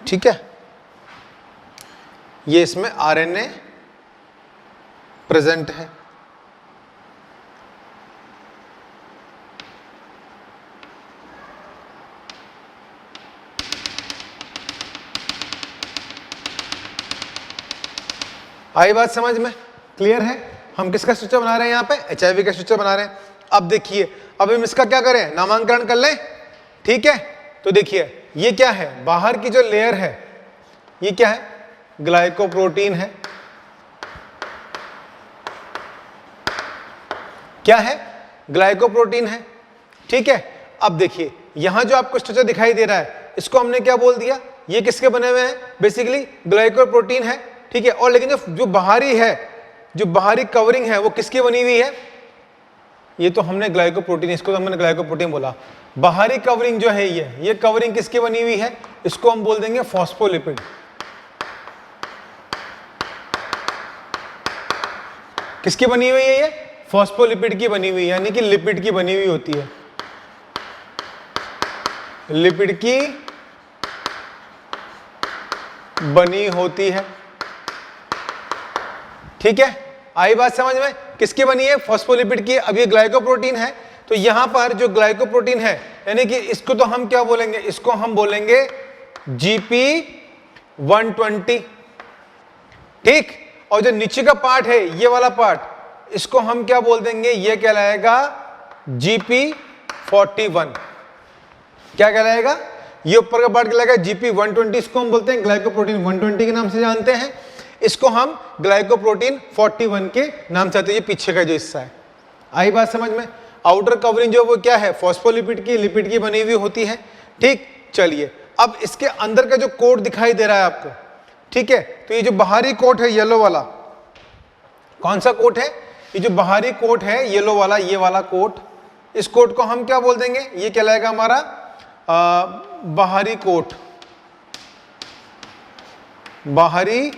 ठीक है, ये इसमें आरएनए प्रेजेंट है। आई बात समझ में, क्लियर है। हम किसका स्ट्रक्चर बना रहे हैं, यहां पे एचआईवी का स्ट्रक्चर बना रहे हैं। अब देखिए, अब हम इसका क्या करें, नामांकन कर लें। ठीक है, तो देखिए ये क्या है, बाहर की जो लेयर है ये क्या है, ग्लाइकोप्रोटीन है। क्या है, ग्लाइकोप्रोटीन है। ठीक है, अब देखिए यहां जो आपको स्ट्रक्चर दिखाई दे रहा है, इसको हमने क्या बोल दिया, ये किसके बने हुए हैं, बेसिकली ग्लाइकोप्रोटीन है। ठीक है, और लेकिन जो बाहरी है, जो बाहरी कवरिंग है वो किसकी बनी हुई है, ये तो हमने ग्लाइकोप्रोटीन, इसको तो हमने ग्लाइकोप्रोटीन बोला। बाहरी कवरिंग जो है ये कवरिंग किसकी बनी हुई है, इसको हम बोल देंगे फॉस्फोलिपिड। किसकी बनी हुई है, ये फॉस्फोलिपिड की बनी हुई है, यानी कि लिपिड की बनी हुई होती है, लिपिड की बनी होती है। ठीक है, आई बात समझ में, किसकी बनी है, फॉस्फोलिपिड की। अब ये ग्लाइकोप्रोटीन है, तो यहां पर जो ग्लाइकोप्रोटीन है, यानी कि इसको तो हम क्या बोलेंगे, इसको हम बोलेंगे GP120। ठीक, और जो नीचे का पार्ट है, ये वाला पार्ट, इसको हम क्या बोल देंगे, ये कहलाएगा GP41। क्या कहलाएगा, ये ऊपर का पार्ट कहलाएगा GP120। इसको हम बोलते हैं ग्लाइकोप्रोटीन 120 के नाम से जानते हैं, इसको हम ग्लाइकोप्रोटीन 41 के नाम से आते हैं। ये पीछे का जो हिस्सा है, आई बात समझ में। आउटर कवरिंग जो वो क्या है, फॉस्फोलिपिड की, लिपिड की बनी हुई होती है। ठीक, चलिए अब इसके अंदर का जो कोट दिखाई दे रहा है आपको, ठीक है, तो ये जो बाहरी कोट है येलो वाला, कौन सा कोट है, ये जो बाहरी कोट है येलो वाला, ये वाला कोट, इस कोट को हम क्या बोल देंगे, ये कहलाएगा हमारा बाहरी कोट, बाहरी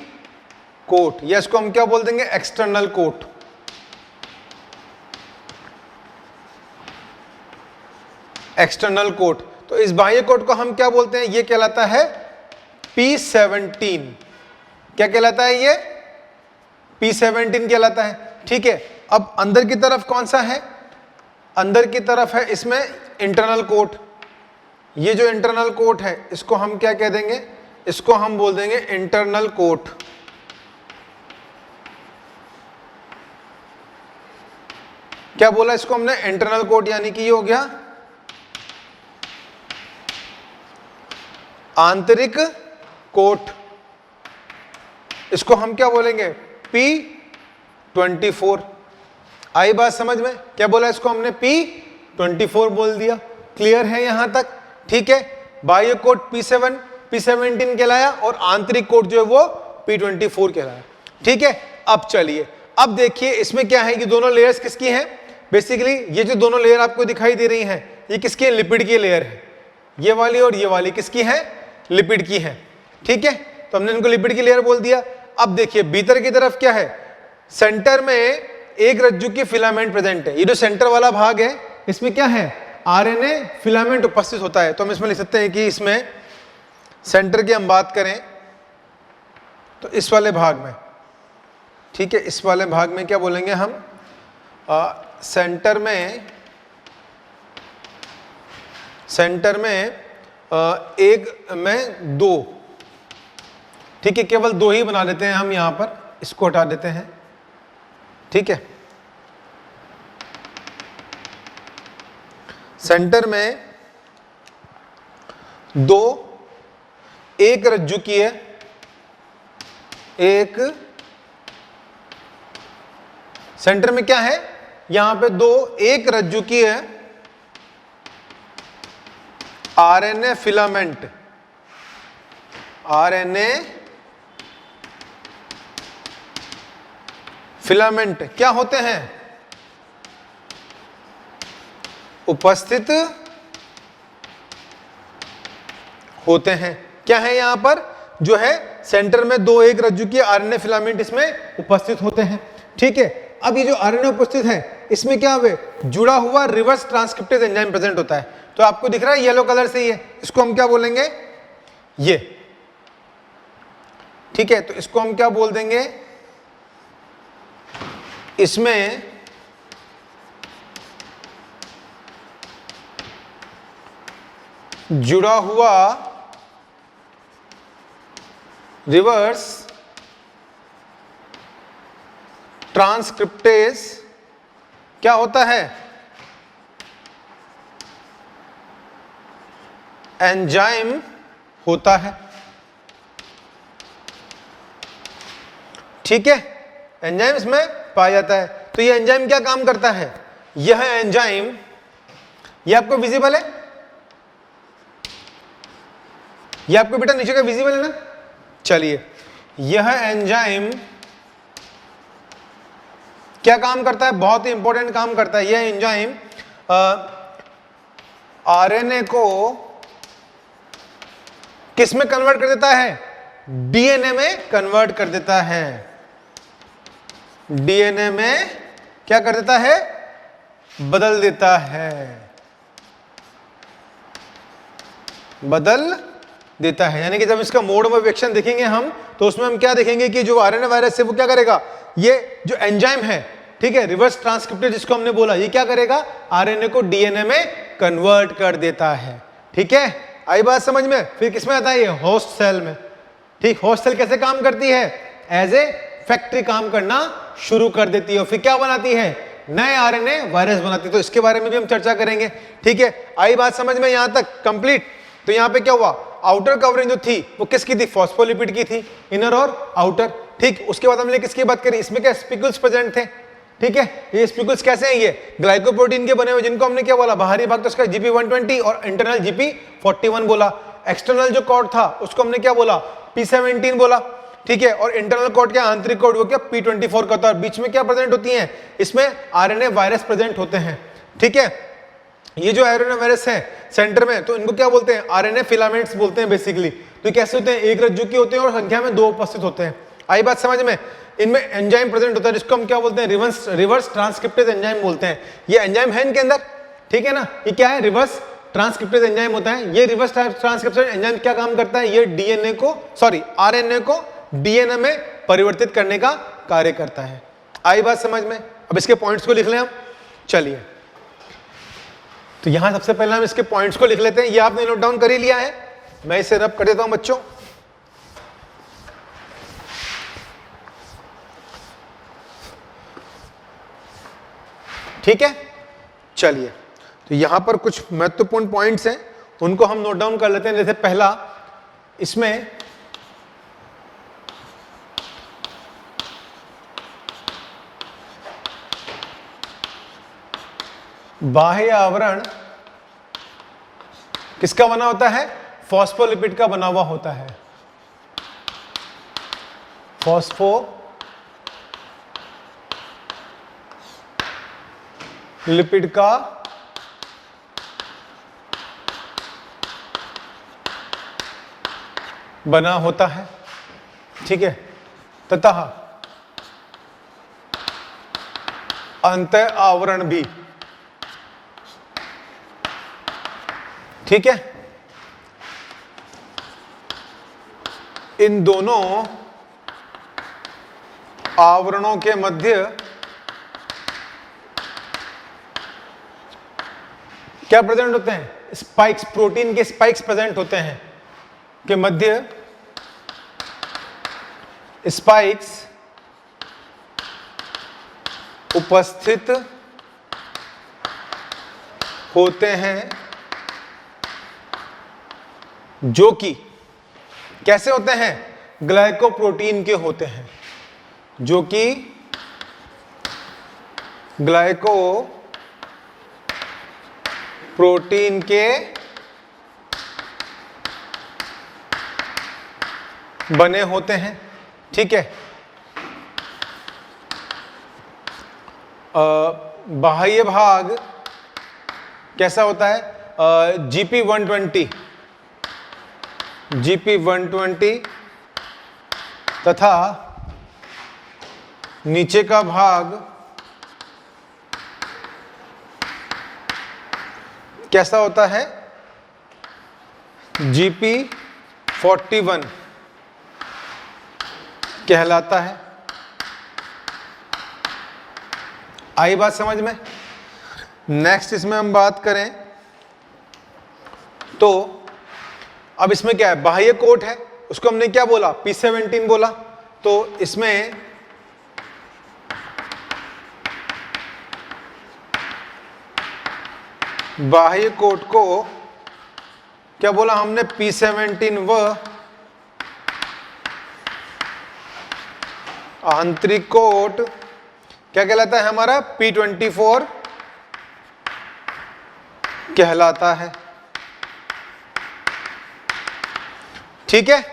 कोट, या इसको हम क्या बोल देंगे, एक्सटर्नल कोट। एक्सटर्नल कोट, तो इस बाह्य कोट को हम क्या बोलते हैं, ये कहलाता है P17। क्या कहलाता है, ये P17 कहलाता है। ठीक है, अब अंदर की तरफ कौन सा है, अंदर की तरफ है इसमें इंटरनल कोट। ये जो इंटरनल कोट है, इसको हम क्या कह देंगे, इसको हम बोल देंगे इंटरनल कोट। क्या बोला इसको हमने, इंटरनल कोट, यानी कि ये हो गया आंतरिक कोट। इसको हम क्या बोलेंगे, P P24। आई बात समझ में? क्या बोला इसको हमने? P24 बोल दिया। क्लियर है यहां तक? ठीक है, बाह्य कोट P7 P17 कहलाया और आंतरिक कोट जो है वो P24 कहलाया। ठीक है, अब चलिए, अब देखिए इसमें क्या है, ये दोनों लेयर्स किसकी हैं? बेसिकली ये जो दोनों लेयर आपको दिखाई दे रही हैं, ये किसकी है? लिपिड की लेयर है। ये वाली और ये वाली किसकी है? लिपिड की है। ठीक है, तो हमने इनको लिपिड की लेयर बोल दिया। अब देखिए भीतर की तरफ क्या है? सेंटर में एक रज्जु की फिलामेंट प्रेजेंट है। ये जो सेंटर वाला भाग है इसमें क्या है? आरएनए फिलामेंट उपस्थित होता है। तो हम इसमें लिख सकते हैं कि इसमें सेंटर की हम बात करें तो इस वाले भाग में, ठीक है, इस वाले भाग में क्या बोलेंगे हम? सेंटर में एक में दो, ठीक है, केवल दो ही बना लेते हैं हम, यहां पर इसको हटा देते हैं। ठीक है, सेंटर में दो, एक रज्जु की है, एक सेंटर में क्या है? यहां पे दो, एक रज्जु की है आरएनए फिलामेंट। आरएनए फिलामेंट क्या होते हैं? उपस्थित होते हैं। क्या है यहां पर? जो है सेंटर में दो, एक रज्जु की आरएनए फिलामेंट इसमें उपस्थित होते हैं। ठीक है, अब ये जो आरएनए उपस्थित है इसमें क्या हुए? जुड़ा हुआ रिवर्स ट्रांसक्रिप्टेज एंजाइम प्रेजेंट होता है। तो आपको दिख रहा है येलो कलर से ये, इसको हम क्या बोलेंगे? ये। ठीक है, तो इसको हम क्या बोल देंगे? इसमें जुड़ा हुआ रिवर्स ट्रांसक्रिप्टेज क्या होता है? एंजाइम होता है। ठीक है, एंजाइम इसमें पाया जाता है। तो ये एंजाइम क्या काम करता है? यह एंजाइम, ये आपको विजिबल है? ये आपको बेटा नीचे का विजिबल है ना? चलिए, यह एंजाइम क्या काम करता है? बहुत ही इंपॉर्टेंट काम करता है। यह एंजाइम आरएनए को किस में कन्वर्ट कर देता है? डीएनए में कन्वर्ट कर देता है। डीएनए में क्या कर देता है? बदल देता है, बदल देता है। यानी कि जब इसका मोड ऑफ एक्शन देखेंगे हम, तो उसमें हम क्या देखेंगे कि जो आरएनए वायरस है वो क्या करेगा? ये जो एंजाइम है, ठीक है, रिवर्स ट्रांसक्रिप्टेज जिसको हमने बोला, ये क्या करेगा? आरएनए को डीएनए में कन्वर्ट कर देता है। ठीक है, आई बात समझ में? फिर किसमें आता है? ये होस्ट सेल में। ठीक, होस्ट सेल कैसे काम करती है? एज ए फैक्ट्री काम करना शुरू कर देती है और फिर क्या बनाती है? नए आरएनए वायरस बनाती है। तो इसके बारे में भी हम चर्चा करेंगे। ठीक है, आई बात समझ में यहां तक कंप्लीट? तो यहां पे क्या हुआ? आउटर कवरिंग जो थी वो किसकी थी? फॉस्फोलिपिड की थी, इनर और आउटर। ठीक, उसके बाद हमने किसकी बात करी? इसमें क्या स्पिकल्स प्रेजेंट थे। ठीक है, ये स्पिकल्स कैसे हैं? ये ग्लाइकोप्रोटीन के बने हुए, जिनको हमने क्या बोला? बाहरी भाग तो उसका GP120 और इंटरनल GP41 बोला। एक्सटर्नल जो कॉर्ड था उसको हमने क्या बोला? P17 बोला। ठीक है, और इंटरनल कॉर्ड क्या? आंतरिक कॉर्ड वो क्या? P24 का था। और बीच में क्या प्रेजेंट होती हैं? इसमें आरएनए वायरस प्रेजेंट होते हैं। ठीक है, ये जो आरएनए वायरस है सेंटर में, तो इनको क्या बोलते हैं? आरएनए फिलामेंट्स बोलते हैं बेसिकली। तो कैसे होते हैं? एक रज्जु के होते हैं और संख्या में दो उपस्थित होते हैं। आई बात समझ में? इनमें एंजाइम प्रेजेंट होता है जिसको हम क्या बोलते हैं? रिवर्स ट्रांसक्रिप्टेज एंजाइम बोलते हैं। ये एंजाइम है इनके अंदर, ठीक है ना? ये क्या है? रिवर्स ट्रांसक्रिप्टेज एंजाइम होता है। ये रिवर्स ट्रांसक्रिप्शन एंजाइम क्या काम करता है? ये डीएनए को, सॉरी, आरएनए को डीएनए में परिवर्तित करने का कार्य करता है। आई बात समझ में? अब इसके पॉइंट्स को लिख लें हम। चलिए, तो यहां सबसे पहले हम इसके पॉइंट्स को लिख लेते हैं। ये आपने नोट डाउन कर ही लिया है, मैं इसे रब कर देता हूं बच्चों। ठीक है, चलिए, तो यहां पर कुछ महत्वपूर्ण पॉइंट्स हैं, उनको हम नोट डाउन कर लेते हैं। जैसे पहला, इसमें बाह्य आवरण किसका बना होता है? फॉस्फोलिपिड का बना हुआ होता है। फॉस्फोलिपिड का बना होता है, ठीक है। तथा अंतः आवरण भी, ठीक है। इन दोनों आवरणों के मध्य क्या प्रेजेंट होते हैं? स्पाइक्स, प्रोटीन के स्पाइक्स प्रेजेंट होते हैं, के मध्य स्पाइक्स उपस्थित होते हैं, जो कि कैसे होते हैं? ग्लाइकोप्रोटीन के होते हैं, जो कि ग्लाइकोप्रोटीन के बने होते हैं, ठीक है। बाह्य भाग कैसा होता है? GP120 तथा नीचे का भाग कैसा होता है? GP41 कहलाता है। आई बात समझ में? नेक्स्ट इसमें हम बात करें तो अब इसमें क्या है? बाह्य कोट है, उसको हमने क्या बोला? P17 बोला। तो इसमें बाह्य कोट को क्या बोला हमने? P17 व आंतरिक कोट क्या कहलाता है हमारा? P24 कहलाता है, ठीक है।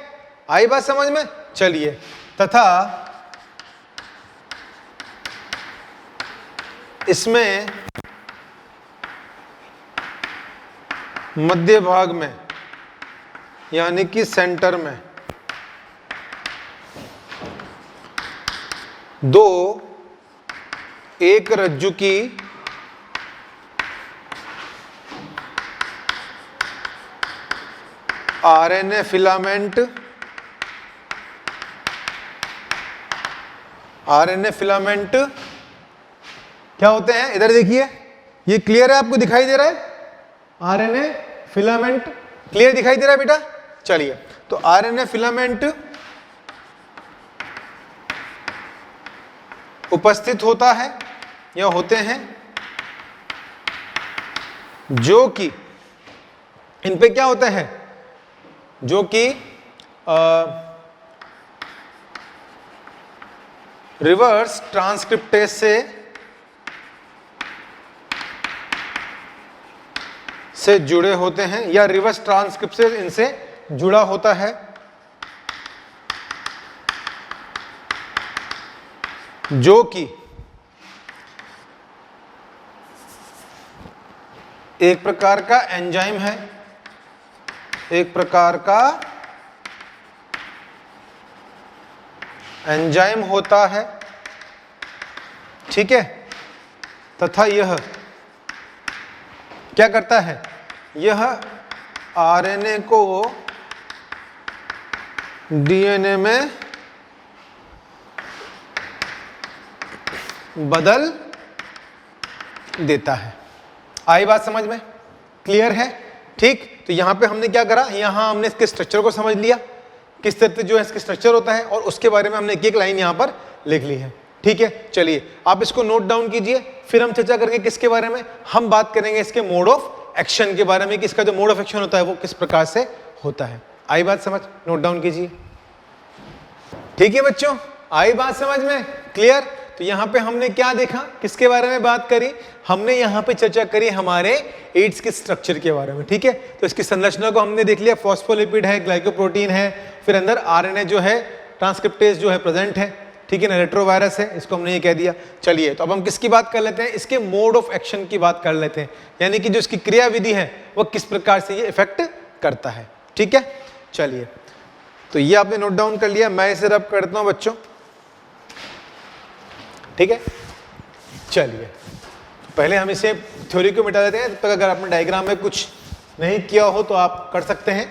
आई बात समझ में? चलिए, तथा इसमें मध्य भाग में यानी कि सेंटर में दो एक रज्जु की आरएनए फिलामेंट क्या होते हैं? इधर देखिए, ये क्लियर है? आपको दिखाई दे रहा है? आरएनए फिलामेंट क्लियर दिखाई दे रहा है बेटा? चलिए, तो आरएनए फिलामेंट उपस्थित होता है या होते हैं, जो कि इन पे क्या होता है? जो कि रिवर्स ट्रांसक्रिप्टेज से जुड़े होते हैं, या रिवर्स ट्रांसक्रिप्टेज इनसे जुड़ा होता है, जो कि एक प्रकार का एंजाइम है, एक प्रकार का एंजाइम होता है, ठीक है। तथा यह क्या करता है? यह आरएनए को डीएनए में बदल देता है। आई बात समझ में? क्लियर है? ठीक। तो यहां पे हमने क्या करा? यहां हमने इसके स्ट्रक्चर को समझ लिया, किस तरह से जो है इसके स्ट्रक्चर होता है, और उसके बारे में हमने एक एक लाइन यहां पर लिख ली है, ठीक है। चलिए, आप इसको नोट डाउन कीजिए, फिर हम चर्चा करेंगे किसके बारे में? हम बात करेंगे इसके मोड ऑफ एक्शन के बारे में, कि इसका जो मोड ऑफ एक्शन होता है वो किस प्रकार से होता है। आई बात समझ? नोट डाउन कीजिए, ठीक है बच्चों? आई बात समझ में? क्लियर? तो यहाँ पे हमने क्या देखा, किसके बारे में बात करी, हमने यहाँ पे चर्चा करी हमारे एड्स के स्ट्रक्चर के बारे में। ठीक है, तो इसकी संरचना को हमने देख लिया, फॉस्फोलिपिड है, ग्लाइकोप्रोटीन है, फिर अंदर आरएनए जो है, ट्रांसक्रिप्टेज जो है प्रेजेंट है। ठीक है ना, रेट्रोवायरस है, इसको हमने ये कह दिया। चलिए, तो अब हम किसकी बात कर लेते हैं, इसके मोड ऑफ एक्शन की बात कर लेते हैं, यानी कि जो इसकी क्रिया विधि है वो किस प्रकार से ये इफेक्ट करता है। ठीक है, चलिए, तो ये आपने नोट डाउन कर लिया, मैं इसे रब करता हूं बच्चों। ठीक है, चलिए, पहले हम इसे थ्योरी को मिटा देते हैं, तब तक अगर आपने डायग्राम में कुछ नहीं किया हो तो आप कर सकते हैं।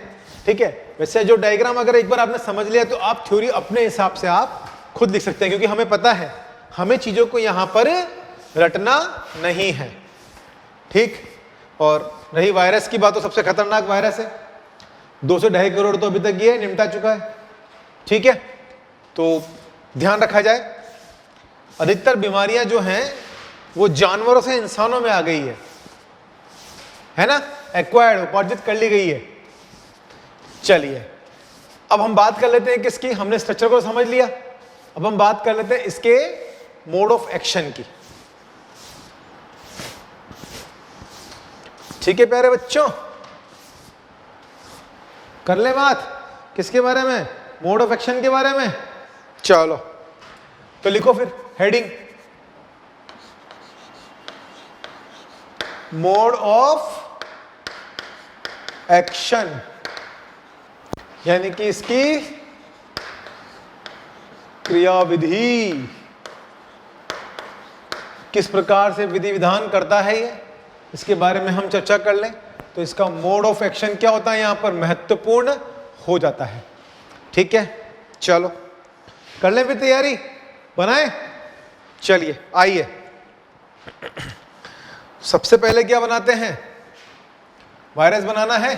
ठीक है, वैसे जो डायग्राम अगर एक बार आपने समझ लिया तो आप थ्योरी अपने हिसाब से आप खुद लिख सकते हैं, क्योंकि हमें पता है हमें चीजों को यहां पर रटना नहीं है। ठीक, और रही वायरस की बात, तो सबसे खतरनाक वायरस है, 2 से 2.5 करोड़ तो अभी तक ये निपटा चुका है। ठीक है, तो ध्यान रखा जाए, अधिकतर बीमारियां जो हैं वो जानवरों से इंसानों में आ गई है ना, एक्वायर्ड, उपार्जित कर ली गई है। चलिए, अब हम बात कर लेते हैं किसकी, हमने स्ट्रक्चर को समझ लिया, अब हम बात कर लेते हैं इसके मोड ऑफ एक्शन की। ठीक है प्यारे बच्चों, कर ले बात किसके बारे में, मोड ऑफ एक्शन के बारे में। चलो, तो लिखो फिर हेडिंग, मोड ऑफ एक्शन, यानी कि इसकी क्रिया विधि, किस प्रकार से विधि विधान करता है ये, इसके बारे में हम चर्चा कर लें। तो इसका मोड ऑफ एक्शन क्या होता है, यहां पर महत्वपूर्ण हो जाता है। ठीक है, चलो कर लें फिर तैयारी, बनाएं। चलिए आइए, सबसे पहले क्या बनाते हैं, वायरस बनाना है।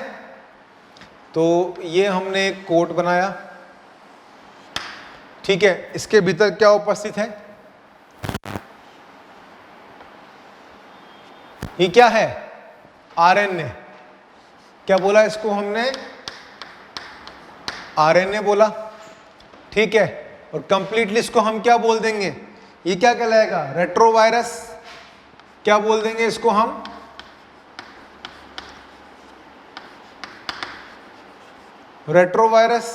तो ये हमने कोट बनाया। ठीक है, इसके भीतर क्या उपस्थित है, ये क्या है, आरएनए। क्या बोला इसको हमने, आरएनए बोला। ठीक है, और कंप्लीटली इसको हम क्या बोल देंगे, ये क्या कहलाएगा, रेट्रोवायरस। क्या बोल देंगे इसको हम, रेट्रोवायरस।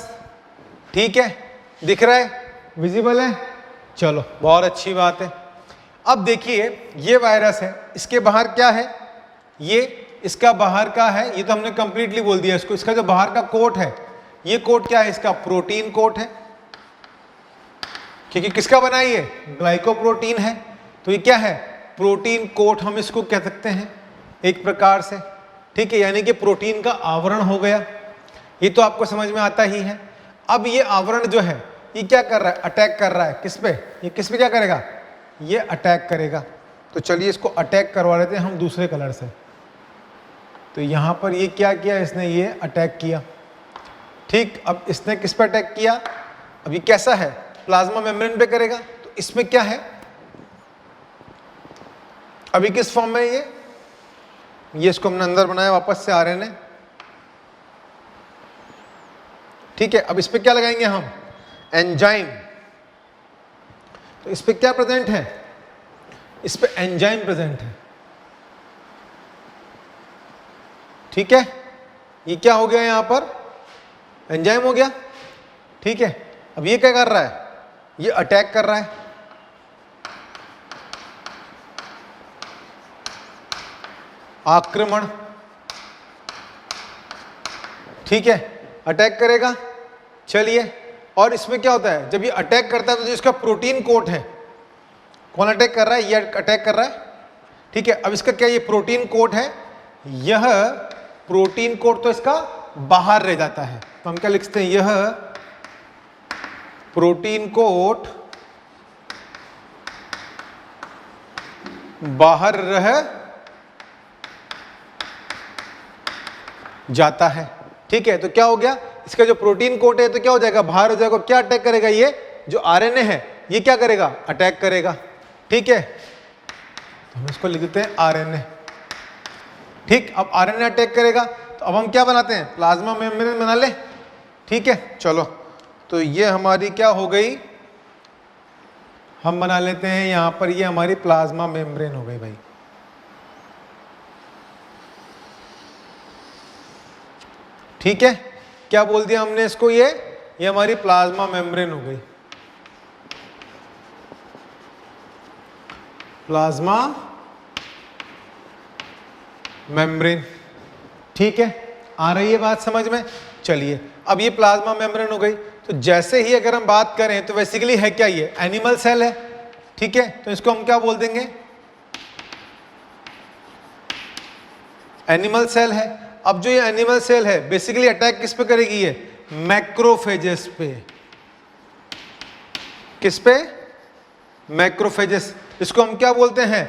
ठीक है, दिख रहा है, विजिबल है, चलो बहुत अच्छी बात है। अब देखिए, ये वायरस है, इसके बाहर क्या है, ये इसका बाहर का है, ये तो हमने कंप्लीटली बोल दिया इसको। इसका जो बाहर का कोट है, ये कोट क्या है, इसका प्रोटीन कोट है, क्योंकि किसका बना ये, ग्लाइकोप्रोटीन है। तो ये क्या है, प्रोटीन कोट हम इसको कह सकते हैं एक प्रकार से। ठीक है, यानी कि प्रोटीन का आवरण हो गया, ये तो आपको समझ में आता ही है। अब ये आवरण जो है ये क्या कर रहा है, अटैक कर रहा है किस पे, ये किस पे क्या करेगा, ये अटैक करेगा। तो चलिए इसको अटैक करवा लेते हैं हम दूसरे कलर से। तो यहाँ पर ये क्या किया, इसने ये अटैक किया। ठीक, अब इसने किस पे अटैक किया, अब ये कैसा है, प्लाज्मा मेम्ब्रेन पे करेगा। तो इसमें क्या है, अभी किस फॉर्म में ये इसको हमने अंदर बनाया वापस से आरएनए। ठीक है, अब इस पे क्या लगाएंगे हम, एंजाइम। तो इस पे क्या प्रेजेंट है, इस पे एंजाइम प्रेजेंट है। ठीक है, ये क्या हो गया, यहां पर एंजाइम हो गया। ठीक है, अब ये क्या कर रहा है, ये अटैक कर रहा है। आक्रमण। ठीक है, अटैक करेगा। चलिए, और इसमें क्या होता है, जब ये अटैक करता है तो जो इसका प्रोटीन कोट है, कौन अटैक कर रहा है, ये अटैक कर रहा है। ठीक है, अब इसका क्या, ये प्रोटीन कोट है, यह प्रोटीन कोट तो इसका बाहर रह जाता है। तो हम क्या लिखते हैं, यह प्रोटीन कोट बाहर रह जाता है। ठीक है, तो क्या हो गया, इसका जो प्रोटीन कोट है तो क्या हो जाएगा, बाहर हो जाएगा। क्या अटैक करेगा, ये जो आरएनए है ये क्या करेगा, अटैक करेगा। ठीक है, तो हम इसको लिख देते हैं आरएनए। ठीक, अब आरएनए अटैक करेगा, तो अब हम क्या बनाते हैं, प्लाज्मा मेम्ब्रेन बना ले। ठीक है, चलो, तो ये हमारी क्या हो गई, हम बना लेते हैं यहां पर, ये हमारी प्लाज्मा मेम्ब्रेन हो गई भाई। ठीक है, क्या बोल दिया हमने इसको, ये हमारी प्लाज्मा मेम्ब्रेन हो गई, प्लाज्मा मेम्ब्रेन। ठीक है, आ रही है बात समझ में? चलिए, अब ये प्लाज्मा मेम्ब्रेन हो गई, तो जैसे ही अगर हम बात करें तो बेसिकली है क्या, ये एनिमल सेल है। ठीक है, तो इसको हम क्या बोल देंगे, एनिमल सेल है। अब जो ये एनिमल सेल है बेसिकली अटैक किस पे करेगी, ये मैक्रोफेजेस पे। किस पे, मैक्रोफेजेस। इसको हम क्या बोलते हैं,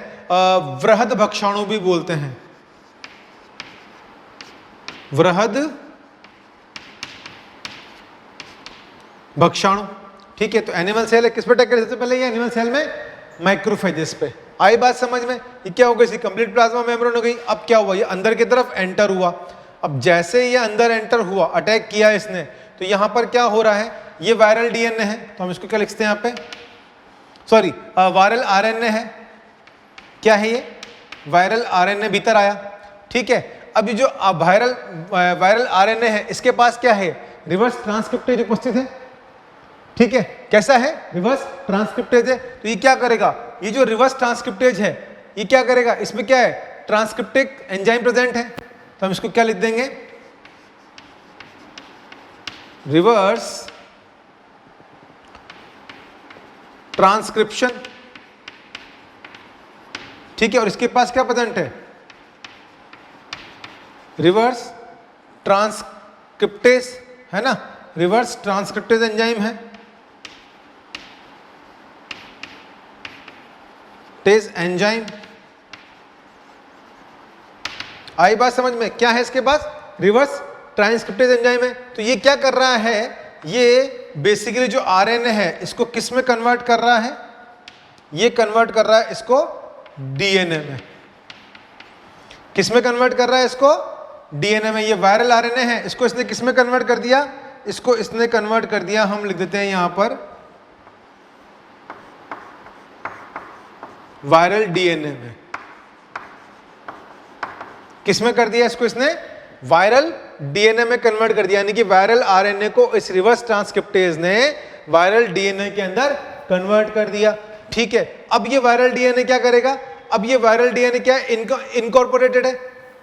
वृहद भक्षाणु भी बोलते हैं, वृहद भक्षाणु। ठीक है, तो एनिमल सेल है, किस पे अटैक करे सबसे पहले, ये एनिमल सेल में माइक्रोफेजेस पे। आई बात समझ में? ये क्या हो गई, इसकी कंप्लीट प्लाज्मा मेम्ब्रेन हो गई। अब क्या हुआ, ये अंदर की तरफ एंटर हुआ। अब जैसे ये अंदर एंटर हुआ, अटैक किया इसने, तो यहां पर क्या हो रहा है, ये वायरल डीएनए है, तो हम इसको क्या लिखते हैं यहाँ पे, सॉरी वायरल आरएनए है। क्या है ये, वायरल आरएनए भीतर आया। ठीक है, अब ये जो वायरल आरएनए है, इसके पास क्या है, रिवर्स ट्रांसक्रिप्टेज उपस्थित है। ठीक है, कैसा है, रिवर्स ट्रांसक्रिप्टेज है। तो ये क्या करेगा, ये जो रिवर्स ट्रांसक्रिप्टेज है, ये क्या करेगा, इसमें क्या है, ट्रांसक्रिप्टिक एंजाइम प्रेजेंट है, तो हम इसको क्या लिख देंगे, रिवर्स ट्रांसक्रिप्शन। ठीक है, और इसके पास क्या प्रेजेंट है, रिवर्स ट्रांसक्रिप्टेज, है ना, रिवर्स ट्रांसक्रिप्टेज एंजाइम है, टेज एंजाइम। आई बात समझ में? क्या है इसके पास, रिवर्स ट्रांसक्रिप्टेज एंजाइम है। तो ये क्या कर रहा है, ये बेसिकली जो आरएनए है इसको किस में कन्वर्ट कर रहा है, ये कन्वर्ट कर रहा है इसको डीएनए में। किस में कन्वर्ट कर रहा है इसको, डीएनए में। ये वायरल आरएनए है, इसको इसने किस में कन्वर्ट कर दिया, इसको इसने कन्वर्ट कर दिया, हम लिख देते हैं यहां पर वायरल डीएनए में। किस में कर दिया इसको, इसने वायरल डीएनए में कन्वर्ट कर दिया, यानी कि वायरल आरएनए को इस रिवर्स ट्रांसक्रिप्टेज ने वायरल डीएनए के अंदर कन्वर्ट कर दिया। ठीक है, अब ये वायरल डीएनए क्या करेगा, अब ये वायरल डीएनए क्या है, इनकॉर्पोरेटेड है।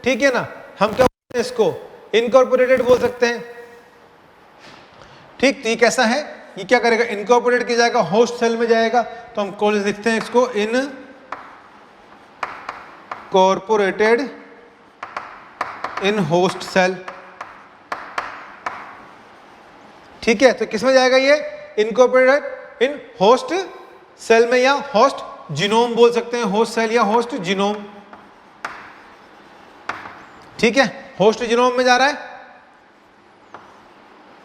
ठीक है ना, हम क्या बोलते हैं इसको, इनकॉर्पोरेटेड बोल सकते हैं। ठीक, तो ये कैसा है, ये क्या करेगा, इनकॉर्पोरेट किया जाएगा, होस्ट सेल में जाएगा, तो हम कॉल लिखते हैं इसको इनकॉर्पोरेटेड इन होस्ट सेल। ठीक है, तो किस में जाएगा ये, इनकॉर्पोरेटेड इन होस्ट सेल में, या होस्ट जीनोम बोल सकते हैं, होस्ट सेल या होस्ट जीनोम। ठीक है, होस्ट जीनोम में जा रहा है,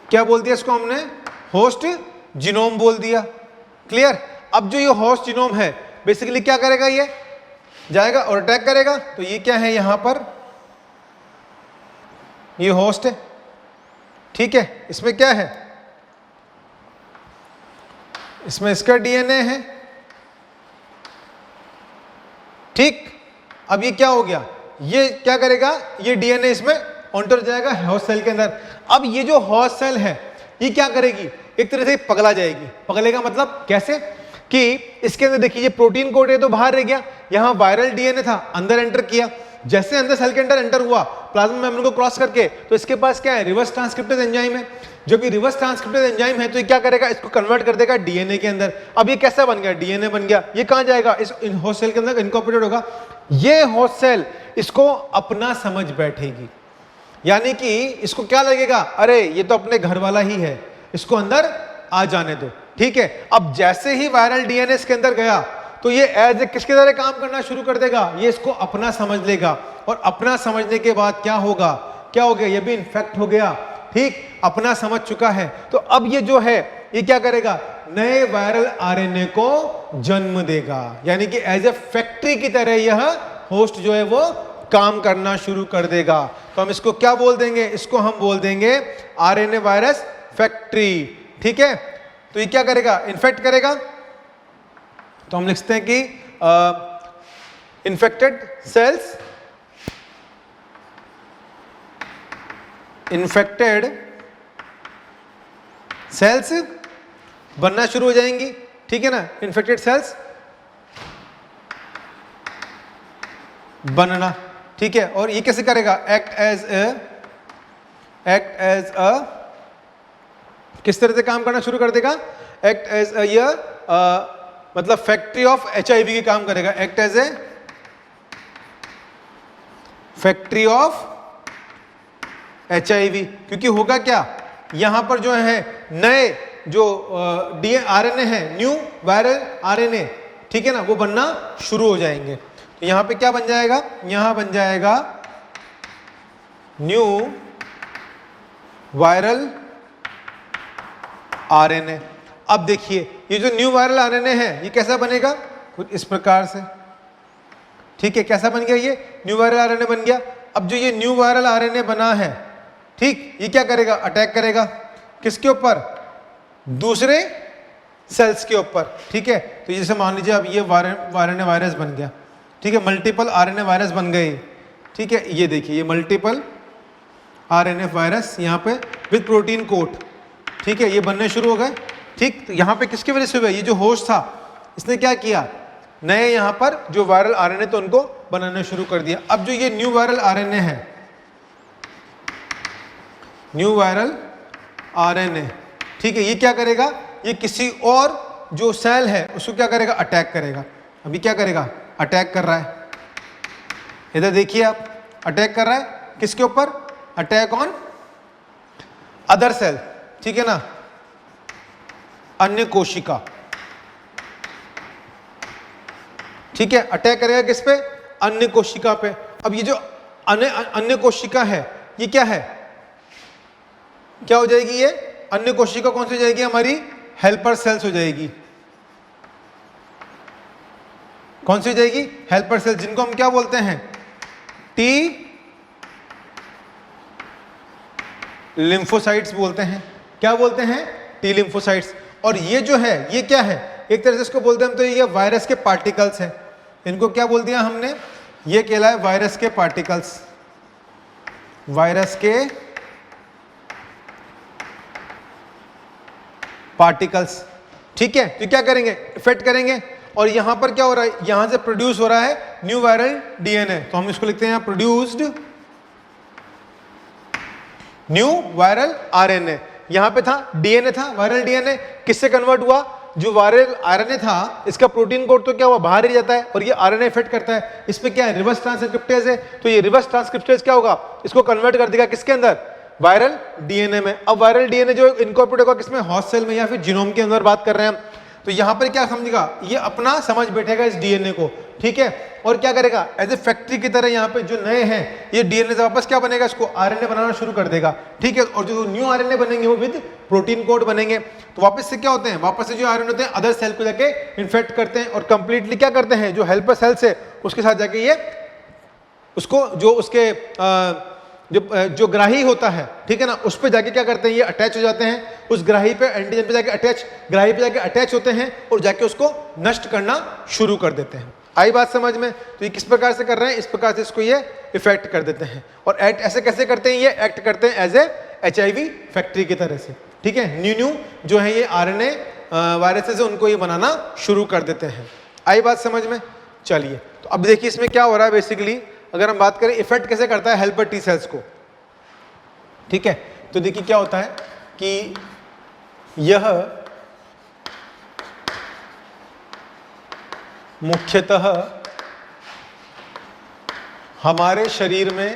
क्या बोल दिया इसको हमने, होस्ट जीनोम बोल दिया। क्लियर? अब जो ये होस्ट जीनोम है बेसिकली क्या करेगा, ये जाएगा और अटैक करेगा। तो ये क्या है, यहां पर ये होस्ट है। ठीक है, इसमें क्या है, इसमें इसका डीएनए है। ठीक, अब ये क्या हो गया, ये क्या करेगा, ये डीएनए इसमें एंटर जाएगा होस्ट सेल के अंदर। अब ये जो होस्ट सेल है ये क्या करेगी, एक तरह से पगला जाएगी। पगलेगा मतलब कैसे, कि इसके अंदर देखिए ये प्रोटीन कोड है तो बाहर रह गया, यहां वायरल डीएनए था, अंदर एंटर किया, जैसे अंदर सेल के अंदर एंटर हुआ प्लाज्मा मेम्ब्रेन को क्रॉस करके, तो इसके पास क्या है, रिवर्स ट्रांसक्रिप्टेज एंजाइम है। जब ये रिवर्स ट्रांसक्रिप्टेज एंजाइम है तो ये क्या करेगा, इसको कन्वर्ट कर देगा डीएनए के अंदर। अब ये कैसा बन गया, डीएनए बन गया। ये कहां जाएगा, इस होस्ट सेल के अंदर इनकॉर्पोरेटेड होगा। ये होस्ट सेल इसको अपना समझ बैठेगी, यानी कि इसको क्या लगेगा, अरे ये तो अपने घर वाला ही है, इसको अंदर आ जाने दो। ठीक है, अब जैसे ही वायरल डीएनए इसके अंदर गया तो ये एज ए किसके तरह काम करना शुरू कर देगा, ये इसको अपना समझ लेगा। और अपना समझने के बाद क्या होगा, क्या हो गया, ये भी इन्फेक्ट हो गया। ठीक, अपना समझ चुका है, तो अब ये जो है ये क्या करेगा, नए वायरल आरएनए को जन्म देगा, यानी कि एज ए फैक्ट्री की तरह यह होस्ट जो है वो काम करना शुरू कर देगा। तो हम इसको क्या बोल देंगे, इसको हम बोल देंगे आरएनए वायरस फैक्ट्री। ठीक है, तो ये क्या करेगा, इन्फेक्ट करेगा, तो हम लिखते हैं कि इन्फेक्टेड सेल्स बनना शुरू हो जाएंगी, ठीक है ना, इन्फेक्टेड सेल्स बनना, ठीक है। और ये कैसे करेगा, एक्ट एज अ किस तरह से काम करना शुरू कर देगा, एक्ट एज मतलब फैक्ट्री ऑफ HIV की काम करेगा, act as a factory of HIV। क्योंकि होगा क्या, यहां पर जो है नए जो RNA है, न्यू वायरल RNA, ठीक है ना, वो बनना शुरू हो जाएंगे। तो यहां पे क्या बन जाएगा, यहां बन जाएगा न्यू वायरल RNA। अब देखिए ये जो न्यू वायरल RNA है ये कैसा बनेगा, कुछ इस प्रकार से, ठीक है। कैसा बन गया, ये न्यू वायरल RNA बन गया। अब जो ये न्यू वायरल RNA बना है, ठीक, ये क्या करेगा, अटैक करेगा किसके ऊपर, दूसरे सेल्स के ऊपर, ठीक है। तो जैसे मान लीजिए अब ये RNA वायरस बन गया, ठीक है, मल्टीपल RNA वायरस बन गए, ठीक है। ये देखिए ये मल्टीपल RNA वायरस यहाँ पे विद प्रोटीन कोट, ठीक है, ये बनने शुरू हो गए, ठीक। तो यहाँ पे किसकी वजह से हुआ, ये जो होस्ट था इसने क्या किया, नए यहाँ पर जो वायरल RNA तो उनको बनाना शुरू कर दिया। अब जो ये न्यू वायरल RNA है, न्यू वायरल RNA, ठीक है, ये क्या करेगा, ये किसी और जो सेल है उसको क्या करेगा, अटैक करेगा। अभी क्या करेगा, अटैक कर रहा है, इधर देखिए आप, अटैक कर रहा है किसके ऊपर, अटैक ऑन अदर सेल, ठीक है ना, अन्य कोशिका, ठीक है, अटैक करेगा किस पे, अन्य कोशिका पे। अब ये जो अन्य कोशिका है ये क्या है, क्या हो जाएगी, ये अन्य कोशिका कौन सी हो जाएगी, हमारी हेल्पर सेल्स हो जाएगी। कौन सी हो जाएगी, हेल्पर सेल्स, जिनको हम क्या बोलते हैं, टी लिम्फोसाइट्स बोलते हैं। क्या बोलते हैं, टी लिम्फोसाइट्स। और ये जो है ये क्या है, एक तरह से इसको बोलते हैं हम, तो ये वायरस के पार्टिकल्स हैं। इनको क्या बोल दिया हमने, ये कहलाए वायरस के पार्टिकल्स, वायरस के पार्टिकल्स, ठीक है। तो क्या करेंगे, इफेक्ट करेंगे, और यहां पर क्या हो रहा है, यहां से प्रोड्यूस हो रहा है न्यू वायरल DNA। तो हम इसको लिखते हैं प्रोड्यूस्ड न्यू वायरल RNA। यहां पे था DNA, था वायरल DNA, किससे कन्वर्ट हुआ, जो वायरल RNA था इसका प्रोटीन कोड तो क्या हुआ, बाहर ही जाता है, और ये RNA इफेक्ट करता है। इस पे क्या है, रिवर्स ट्रांसक्रिप्टेज है, तो ये रिवर्स ट्रांसक्रिप्टेज क्या होगा, इसको कन्वर्ट कर देगा किसके अंदर, वायरल DNA में। अब वायरल DNA जो इनकॉर्पोरेट होगा किसमें, होस्ट सेल में या फिर जीनोम के अंदर बात कर रहे हैं हम। तो यहां पर क्या समझेगा, ये अपना समझ बैठेगा इस DNA को, ठीक है, और क्या करेगा, एज ए फैक्ट्री की तरह यहाँ पे जो नए हैं ये DNA से वापस क्या बनेगा, इसको RNA बनाना शुरू कर देगा, ठीक है। और जो न्यू RNA बनेंगे वो विद प्रोटीन कोड बनेंगे। तो वापस से क्या होते हैं, वापस से जो RNA होते हैं अदर सेल को जाके इन्फेक्ट करते हैं, और कंप्लीटली क्या करते हैं, जो हेल्पर सेल्स है उसके साथ जाके ये उसको जो उसके जो ग्राही होता है, ठीक है ना, उस पे जाके क्या करते हैं, ये अटैच हो जाते हैं, उस ग्राही पे, एंटीजन पे जाके अटैच, ग्राही पे जाके अटैच होते हैं और जाके उसको नष्ट करना शुरू कर देते हैं। आई बात समझ में। तो ये किस प्रकार से कर रहे हैं, इस प्रकार से इसको ये इफेक्ट कर देते हैं। और एक्ट ऐसे कैसे करते हैं, ये एक्ट करते हैं एज ए HIV फैक्ट्री की तरह से, ठीक है। न्यू जो है ये RNA वायरसेस है उनको ये बनाना शुरू कर देते हैं। आई बात समझ में। चलिए तो अब देखिए इसमें क्या हो रहा है, बेसिकली अगर हम बात करें इफेक्ट कैसे करता है हेल्पर टी सेल्स को, ठीक है। तो देखिए क्या होता है कि यह मुख्यतः हमारे शरीर में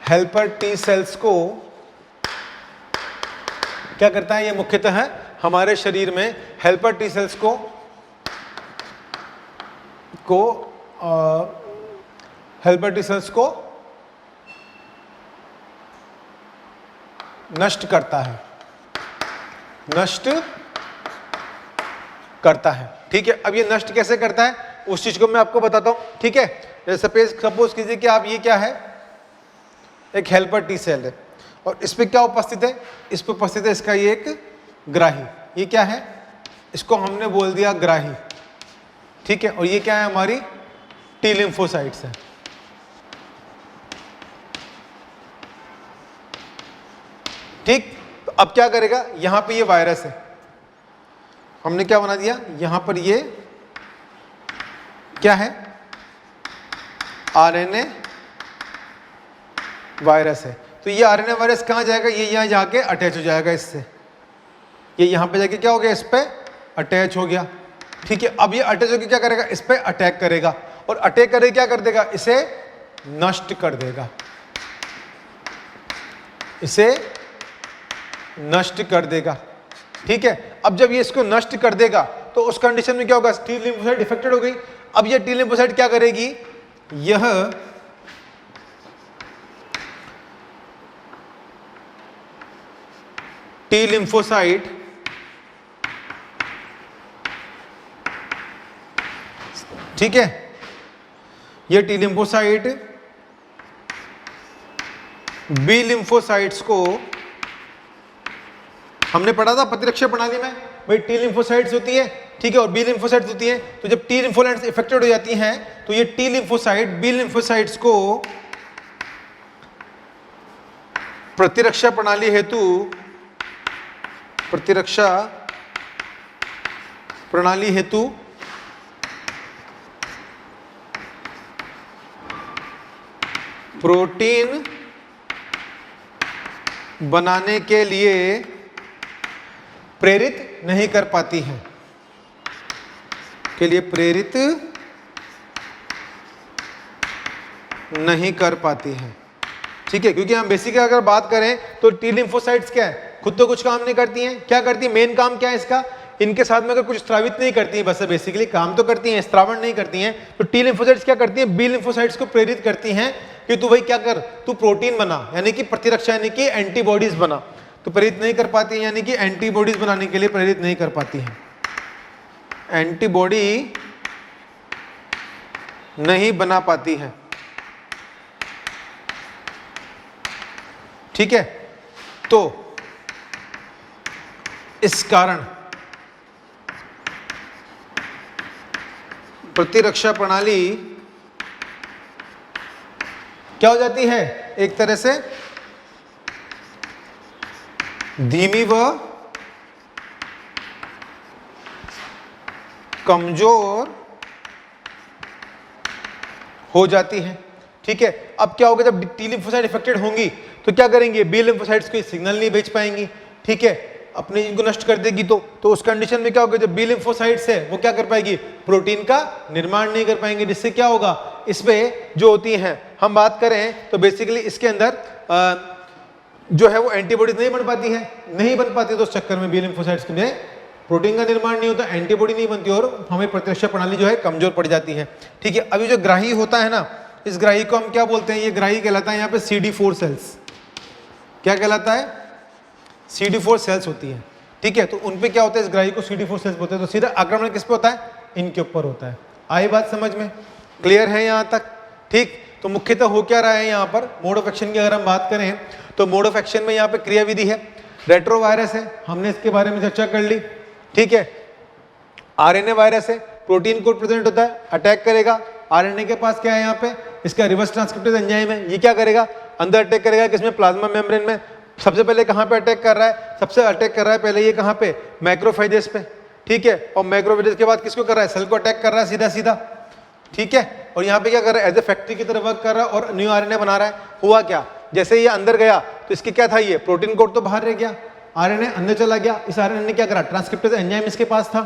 हेल्पर टी सेल्स को क्या करता है, ये मुख्यतः हमारे शरीर में हेल्पर टी सेल्स को हेल्पर टी सेल्स को नष्ट करता है, नष्ट करता है, ठीक है। अब ये नष्ट कैसे करता है उस चीज को मैं आपको बताता हूं, ठीक है। सपोज कीजिए कि आप, ये क्या है, एक हेल्पर टी सेल है, और इस पे क्या उपस्थित है, इस पे उपस्थित है इसका ये एक ग्राही। ये क्या है, इसको हमने बोल दिया ग्राही, ठीक है। और ये क्या है, हमारी टी लिम्फोसाइट्स है। ठीक, तो अब क्या करेगा, यहां पे ये वायरस है, हमने क्या बना दिया, यहां पर ये क्या है, आरएनए वायरस है। तो ये आरएनए वायरस कहां जाएगा, ये यहां जाके अटैच हो जाएगा इससे, ये यहां पे जाके क्या हो गया, इस पे अटैच हो गया, ठीक है। अब ये अटैच होकर क्या करेगा, इस पे अटैक करेगा, और अटैक करे क्या कर देगा, इसे नष्ट कर देगा, इसे नष्ट कर देगा, ठीक है। अब जब ये इसको नष्ट कर देगा तो उस कंडीशन में क्या होगा, टी लिम्फोसाइट इफेक्टेड हो गई। अब ये टी लिम्फोसाइट क्या करेगी, यह टी लिम्फोसाइट ठीक है, ये टी लिम्फोसाइट बी लिम्फोसाइट्स को, हमने पढ़ा था प्रतिरक्षा प्रणाली में भाई टी लिम्फोसाइट्स होती है, ठीक है, और बी लिम्फोसाइट्स होती है। तो जब टी लिम्फोसाइट्स इफेक्टेड हो जाती हैं तो ये टी लिम्फोसाइट बी लिम्फोसाइट्स को प्रतिरक्षा प्रणाली हेतु, प्रतिरक्षा प्रणाली हेतु प्रोटीन बनाने के लिए प्रेरित नहीं कर पाती हैं, के लिए प्रेरित नहीं कर पाती हैं, ठीक है। क्योंकि हम बेसिकली अगर बात करें तो टी लिम्फोसाइट्स क्या है, खुद तो कुछ काम नहीं करती हैं, क्या करती है, मेन काम क्या है इसका, इनके साथ में अगर कुछ स्रावित नहीं करती है, बस बेसिकली काम तो करती हैं, स्त्रावण नहीं करती हैं। तो टी लिम्फोसाइट्स क्या करती हैं, बी लिम्फोसाइट्स को प्रेरित करती हैं कि तू भाई क्या कर, तू प्रोटीन बना, यानी कि प्रतिरक्षा, यानी कि एंटीबॉडीज बना। तो प्रेरित नहीं कर पाती है, यानी कि एंटीबॉडीज बनाने के लिए प्रेरित नहीं कर पाती है, एंटीबॉडी नहीं बना पाती है, ठीक है। तो इस कारण प्रतिरक्षा प्रणाली क्या हो जाती है, एक तरह से धीमी व कमजोर हो जाती है, ठीक है। अब क्या होगा, जब टी लिम्फोसाइट इफेक्टेड होंगी तो क्या करेंगे, बी लिम्फोसाइट्स कोई सिग्नल नहीं भेज पाएंगी, ठीक है, अपने जीन को नष्ट कर देगी। तो उस कंडीशन में क्या होगा, जब बी लिम्फोसाइट्स है वो क्या कर पाएगी, प्रोटीन का निर्माण नहीं कर पाएंगे, जिससे क्या होगा, इसमें जो होती हैं, हम बात करें तो बेसिकली इसके अंदर जो है वो एंटीबॉडीज नहीं बन पाती है, नहीं बन पाती, तो उस चक्कर में बी लिम्फोसाइट्स में प्रोटीन का निर्माण नहीं होता, एंटीबॉडी नहीं बनती और हमें प्रतिरक्षा प्रणाली जो है कमजोर पड़ जाती है, ठीक है। अभी जो ग्राही होता है ना, इस ग्राही को हम क्या बोलते हैं, ये ग्राही कहलाता है यहाँ पे CD4 सेल्स, क्या कहलाता है, CD4 सेल्स होती है, ठीक है। तो उनपे क्या होता है, इस ग्राही को CD4 सेल्स बोलते हैं। तो सीधा आक्रमण किस पे होता है, इनके ऊपर होता है। आई बात समझ में, क्लियर है यहाँ तक, ठीक। तो मुख्यतः हो क्या रहा है यहाँ पर, मोड ऑफ एक्शन की अगर हम बात करें तो मोड ऑफ एक्शन में यहाँ पे क्रियाविधि है, रेट्रोवायरस है, हमने इसके बारे में चर्चा कर ली, ठीक है। आरएनए वायरस है, प्रोटीन को प्रेजेंट होता है, अटैक करेगा, आरएनए के पास क्या है यहाँ पे, इसका रिवर्स ट्रांसक्रिप्टेज एंजाइम है, ये क्या करेगा, अंदर अटैक करेगा, किसमें, प्लाज्मा मेम्ब्रेन में। सबसे पहले कहाँ पे अटैक कर रहा है, सबसे अटैक कर रहा है पहले ये कहाँ पे, मैक्रोफेजेस पे, ठीक है। और मैक्रोफेजेस के बाद किसको कर रहा है, सेल को अटैक कर रहा है सीधा सीधा, ठीक है। और यहाँ पे क्या कर रहा है, एज ए फैक्ट्री की तरह वर्क कर रहा है और न्यू आरएनए बना रहा है। हुआ क्या, जैसे ये अंदर गया तो इसके क्या था, ये प्रोटीन कोड तो बाहर रह गया, आरएनए अंदर चला गया, इस आरएनए ने क्या करा, ट्रांसक्रिप्टेज एंजाइम इसके पास था,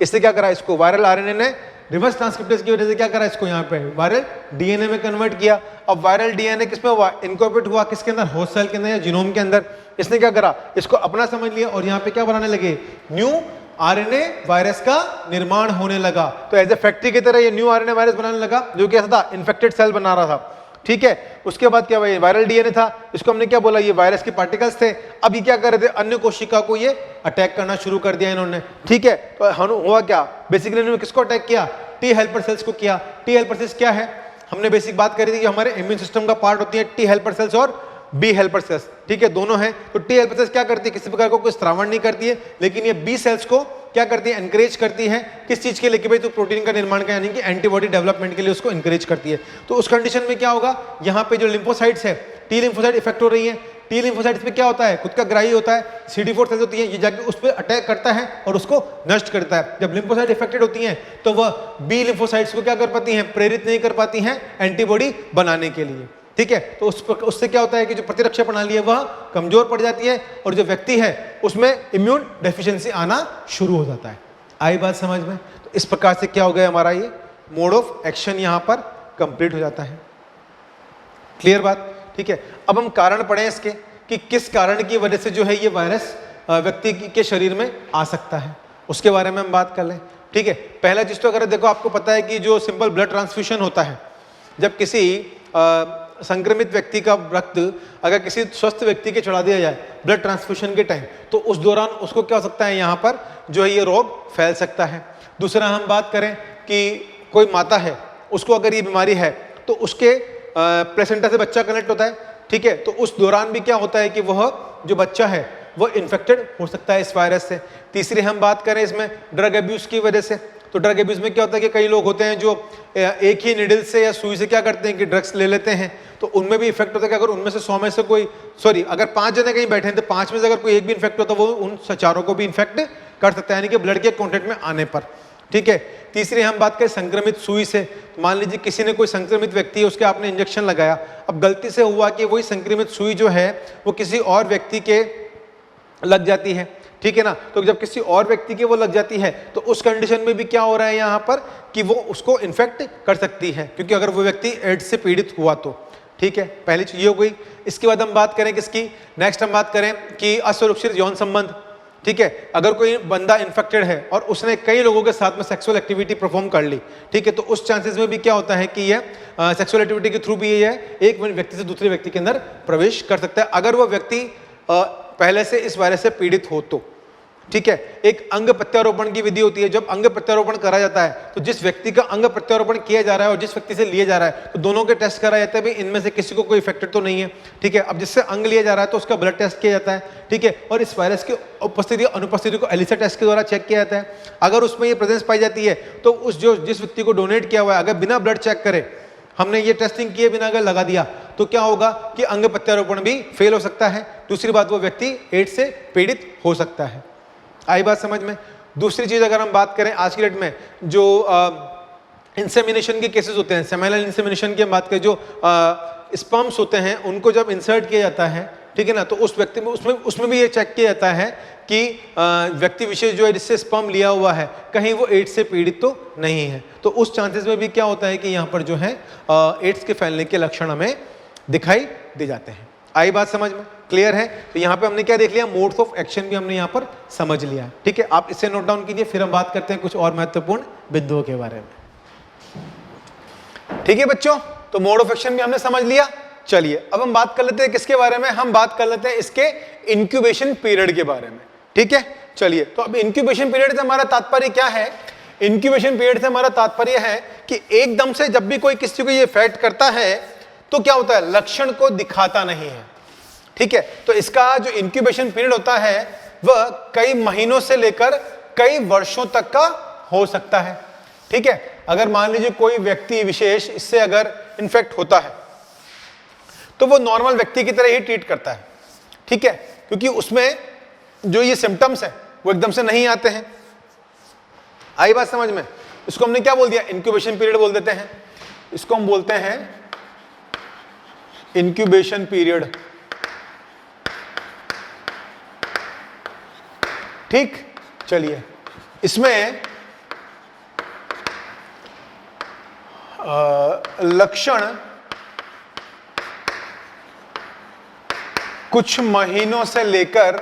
इससे क्या करा, इसको वायरल आरएनए ने रिवर्स ट्रांसक्रिप्टेज की वजह से क्या करा, इसको यहाँ पे वायरल डीएनए में कन्वर्ट किया। अब वायरल डीएनए किसमें हुआ, इनकॉर्पोरेट हुआ, किसके अंदर, होस्ट सेल के अंदर या जीनोम के अंदर। इसने क्या करा, इसको अपना समझ लिया और यहाँ पे क्या बनाने लगे, न्यू आरएनए वायरस का निर्माण होने लगा। तो एज ए फैक्ट्री की तरह ये न्यू आरएनए वायरस बनाने लगा, जो कैसा था, इन्फेक्टेड सेल बना रहा था, ठीक है। उसके बाद क्या हुआ, वायरल डीएनए था, इसको हमने क्या बोला, ये वायरस के पार्टिकल्स थे। अब ये क्या कर रहे थे, अन्य कोशिका को ये अटैक करना शुरू कर दिया इन्होंने, ठीक है। तो हुआ क्या, बेसिकली इन्होंने किसको अटैक किया, टी हेल्पर सेल्स को किया। टी हेल्पर सेल्स क्या है, हमने बेसिक बात करी थी कि हमारे इम्यून सिस्टम का पार्ट होती है टी हेल्पर सेल्स और बी हेल्पर सेल्स, ठीक है, दोनों हैं। तो टी हेल्पर सेल्स क्या करती है, किसी प्रकार को कोई स्त्रावण नहीं करती है, लेकिन ये बी सेल्स को क्या करती है, एनकरेज करती है किस चीज के लिए कि भाई तो प्रोटीन का निर्माण का, यानी कि एंटीबॉडी डेवलपमेंट के लिए उसको एनकरेज करती है। तो उस कंडीशन में क्या होगा, यहाँ पे जो लिम्फोसाइट्स है, टी लिम्फोसाइट इफेक्ट हो रही है, टी लिम्फोसाइट्स पे क्या होता है, खुद का ग्राही होता है, CD4 सेल्स होती है, ये जाके उस पर अटैक करता है और उसको नष्ट करता है। जब लिम्फोसाइट इफेक्टेड होती हैं तो वह बी लिम्फोसाइट्स को क्या कर पाती हैं, प्रेरित नहीं कर पाती हैं एंटीबॉडी बनाने के लिए, ठीक है। तो उससे क्या होता है कि जो प्रतिरक्षा प्रणाली है वह कमजोर पड़ जाती है और जो व्यक्ति है उसमें इम्यून डेफिशिएंसी आना शुरू हो जाता है। आई बात समझ में? तो इस प्रकार से क्या हो गया, हमारा ये मोड ऑफ एक्शन यहां पर कंप्लीट हो जाता है। क्लियर बात, ठीक है। अब हम कारण पढ़ें इसके कि किस कारण की वजह से जो है ये वायरस व्यक्ति के शरीर में आ सकता है, उसके बारे में हम बात कर लें, ठीक है। पहला चीज तो अगर देखो, आपको पता है कि जो सिंपल ब्लड ट्रांसफ्यूजन होता है, जब किसी संक्रमित व्यक्ति का रक्त अगर किसी स्वस्थ व्यक्ति के चढ़ा दिया जाए ब्लड ट्रांसफ्यूजन के टाइम, तो उस दौरान उसको क्या हो सकता है, यहाँ पर जो है ये रोग फैल सकता है। दूसरा हम बात करें कि कोई माता है, उसको अगर ये बीमारी है तो उसके प्लेसेंटा से बच्चा कनेक्ट होता है, ठीक है। तो उस दौरान भी क्या होता है कि वह जो बच्चा है वह इन्फेक्टेड हो सकता है इस वायरस से। तीसरी हम बात करें इसमें ड्रग अब्यूज की वजह से, तो ड्रग अब्यूज में क्या होता है कि कई लोग होते हैं जो एक ही निडल से या सुई से क्या करते हैं कि ड्रग्स ले लेते हैं, तो उनमें भी इफेक्ट होता है कि अगर उनमें से 100 में से कोई अगर 5 जने कहीं बैठे हैं तो 5 में से अगर कोई एक भी इन्फेक्ट होता है वो उन चारों को भी इन्फेक्ट कर सकता है, यानी कि ब्लड के कॉन्टेक्ट में आने पर, ठीक है। तीसरी हम बात करें संक्रमित सुई से, मान लीजिए किसी ने कोई संक्रमित व्यक्ति है, उसके आपने इंजेक्शन लगाया, अब गलती से हुआ कि वही संक्रमित सुई जो है वो किसी और व्यक्ति के लग जाती है, ठीक है ना। तो जब किसी और व्यक्ति के वो लग जाती है तो उस कंडीशन में भी क्या हो रहा है यहाँ पर कि वो उसको इन्फेक्ट कर सकती है, क्योंकि अगर वो व्यक्ति एड्स से पीड़ित हुआ तो, ठीक है। पहली चीज ये हो गई। इसके बाद हम बात करें किसकी, नेक्स्ट हम बात करें कि असुरक्षित यौन संबंध, ठीक है। अगर कोई बंदा इन्फेक्टेड है और उसने कई लोगों के साथ में सेक्सुअल एक्टिविटी परफॉर्म कर ली, ठीक है, तो उस चांसेस में भी क्या होता है कि यह सेक्सुअल एक्टिविटी के थ्रू भी ये है एक व्यक्ति से दूसरे व्यक्ति के अंदर प्रवेश कर सकता है, अगर वो व्यक्ति पहले से इस वायरस से पीड़ित हो तो, ठीक है। एक अंग प्रत्यारोपण की विधि होती है, जब अंग प्रत्यारोपण करा जाता है तो जिस व्यक्ति का अंग प्रत्यारोपण किया जा रहा है और जिस व्यक्ति से लिया जा रहा है तो दोनों के टेस्ट कराया जाता है, भाई इनमें से किसी को कोई इफेक्टेड तो नहीं है, ठीक है। अब जिससे अंग लिया जा रहा है तो उसका ब्लड टेस्ट किया जाता है, ठीक है, और इस वायरस की उपस्थिति अनुपस्थिति को एलिसा टेस्ट के द्वारा चेक किया जाता है। अगर उसमें ये प्रेजेंस पाई जाती है तो उस जिस व्यक्ति को डोनेट किया हुआ है, अगर बिना ब्लड चेक करे हमने ये टेस्टिंग किए बिना अगर लगा दिया तो क्या होगा कि अंग प्रत्यारोपण भी फेल हो सकता है। दूसरी बात, वो व्यक्ति एड्स से पीड़ित हो सकता है। आई बात समझ में? दूसरी चीज अगर हम बात करें आज की डेट में जो इंसेमिनेशन के केसेस होते हैं, सेमिनल इंसेमिनेशन की हम बात करें, जो स्पर्म्स होते हैं उनको जब इंसर्ट किया जाता है, ठीक है ना, तो उस व्यक्ति में उसमें भी ये चेक किया जाता है कि व्यक्ति विशेष जो है जिससे स्पर्म लिया हुआ है कहीं वो एड्स से पीड़ित तो नहीं है। तो उस चांसेस में भी क्या होता है कि यहाँ पर जो है एड्स के फैलने के लक्षण हमें दिखाई दे जाते हैं। आई बात समझ में? क्लियर है? तो यहाँ पे हमने क्या देख लिया, मोड्स ऑफ एक्शन भी हमने यहाँ पर समझ लिया, ठीक है। आप इसे नोट डाउन कीजिए, फिर हम बात करते हैं कुछ और महत्वपूर्ण बिंदुओं के बारे में, ठीक है बच्चों। तो मोड ऑफ एक्शन भी हमने समझ लिया। चलिए अब हम बात कर लेते हैं किसके बारे में, हम बात कर लेते हैं इसके इंक्यूबेशन पीरियड के बारे में, ठीक है। चलिए, तो अब इंक्यूबेशन पीरियड से हमारा तात्पर्य क्या है? इंक्यूबेशन पीरियड से हमारा तात्पर्य है कि एकदम से जब भी कोई किसी को ये इफेक्ट करता है तो क्या होता है, लक्षण को दिखाता नहीं है, ठीक है। तो इसका जो इंक्यूबेशन पीरियड होता है वह कई महीनों से लेकर कई वर्षों तक का हो सकता है, ठीक है। अगर मान लीजिए कोई व्यक्ति विशेष इससे अगर इन्फेक्ट होता है तो वो नॉर्मल व्यक्ति की तरह ही ट्रीट करता है, ठीक है, क्योंकि उसमें जो ये सिम्टम्स हैं वो एकदम से नहीं आते हैं। आई बात समझ में? इसको हमने क्या बोल दिया, इंक्यूबेशन पीरियड बोल देते हैं। इसको हम बोलते हैं इंक्यूबेशन पीरियड, ठीक। चलिए, इसमें लक्षण कुछ महीनों से लेकर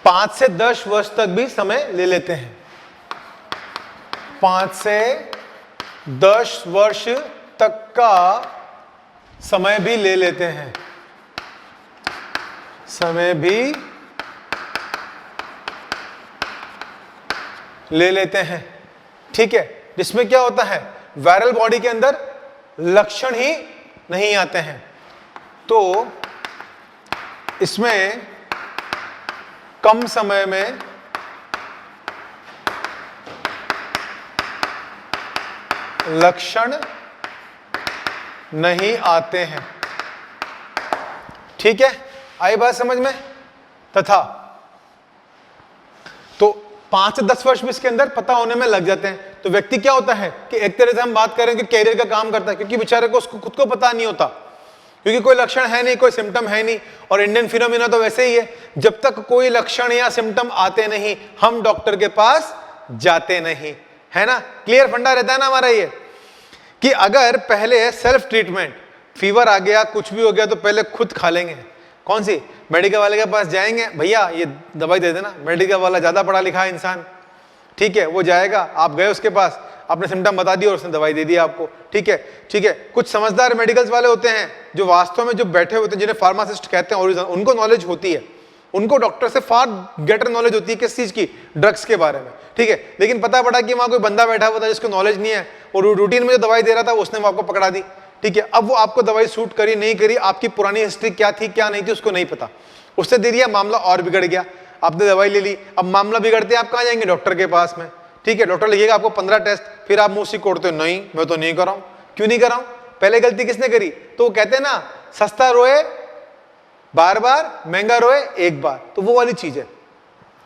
5 से 10 वर्ष तक भी समय ले लेते हैं। 5 से 10 वर्ष तक का समय भी ले लेते हैं, समय भी ले लेते हैं, ठीक है। जिसमें क्या होता है, वायरल बॉडी के अंदर लक्षण ही नहीं आते हैं। तो इसमें कम समय में लक्षण नहीं आते हैं। ठीक है, आई बात समझ में? तथा तो 5 से 10 वर्ष भी इसके अंदर पता होने में लग जाते हैं। तो व्यक्ति क्या होता है कि एक तरह से हम बात करें कि कैरियर का काम करता है, क्योंकि बेचारे को उसको खुद को पता नहीं होता, क्योंकि कोई लक्षण है नहीं, कोई सिम्टम है नहीं। और इंडियन फिनोमिना तो वैसे ही है, जब तक कोई लक्षण या सिम्टम आते नहीं हम डॉक्टर के पास जाते नहीं, है ना। क्लियर फंडा रहता है ना हमारा ये, कि अगर पहले सेल्फ ट्रीटमेंट, फीवर आ गया कुछ भी हो गया तो पहले खुद खा लेंगे। कौन सी? मेडिकल वाले के पास जाएंगे, भैया ये दवाई दे देना। मेडिकल वाला ज्यादा पढ़ा लिखा है इंसान, ठीक है, वो जाएगा, आप गए उसके पास, आपने सिम्टम बता दिया और उसने दवाई दे दी आपको। ठीक है, ठीक है। कुछ समझदार मेडिकल्स वाले होते हैं जो वास्तव में जो बैठे होते हैं, जिन्हें फार्मासिस्ट कहते हैं, और उनको नॉलेज होती है, उनको डॉक्टर से फार बेटर नॉलेज होती है किस चीज की? ड्रग्स के बारे में। ठीक है, लेकिन पता पड़ा कि वहां कोई बंदा बैठा हुआ था जिसको नॉलेज नहीं है और रूटीन में जो दवाई दे रहा था उसने वो आपको पकड़ा दी। ठीक है, अब वो आपको दवाई सूट करी नहीं करी, आपकी पुरानी हिस्ट्री क्या थी क्या नहीं थी उसको नहीं पता, उससे दे दिया, मामला और बिगड़ गया। आपने दवाई ले ली, अब मामला बिगड़ते आप कहाँ जाएंगे? डॉक्टर के पास में। ठीक है, डॉक्टर लिखेगा आपको 15 टेस्ट, फिर आप मुंह से कोड़ते हो, नहीं मैं तो नहीं कराऊं। क्यों नहीं कराऊं? पहले गलती किसने करी? तो वो कहते हैं ना, सस्ता रोए बार बार, महंगा रोए एक बार, तो वो वाली चीज है।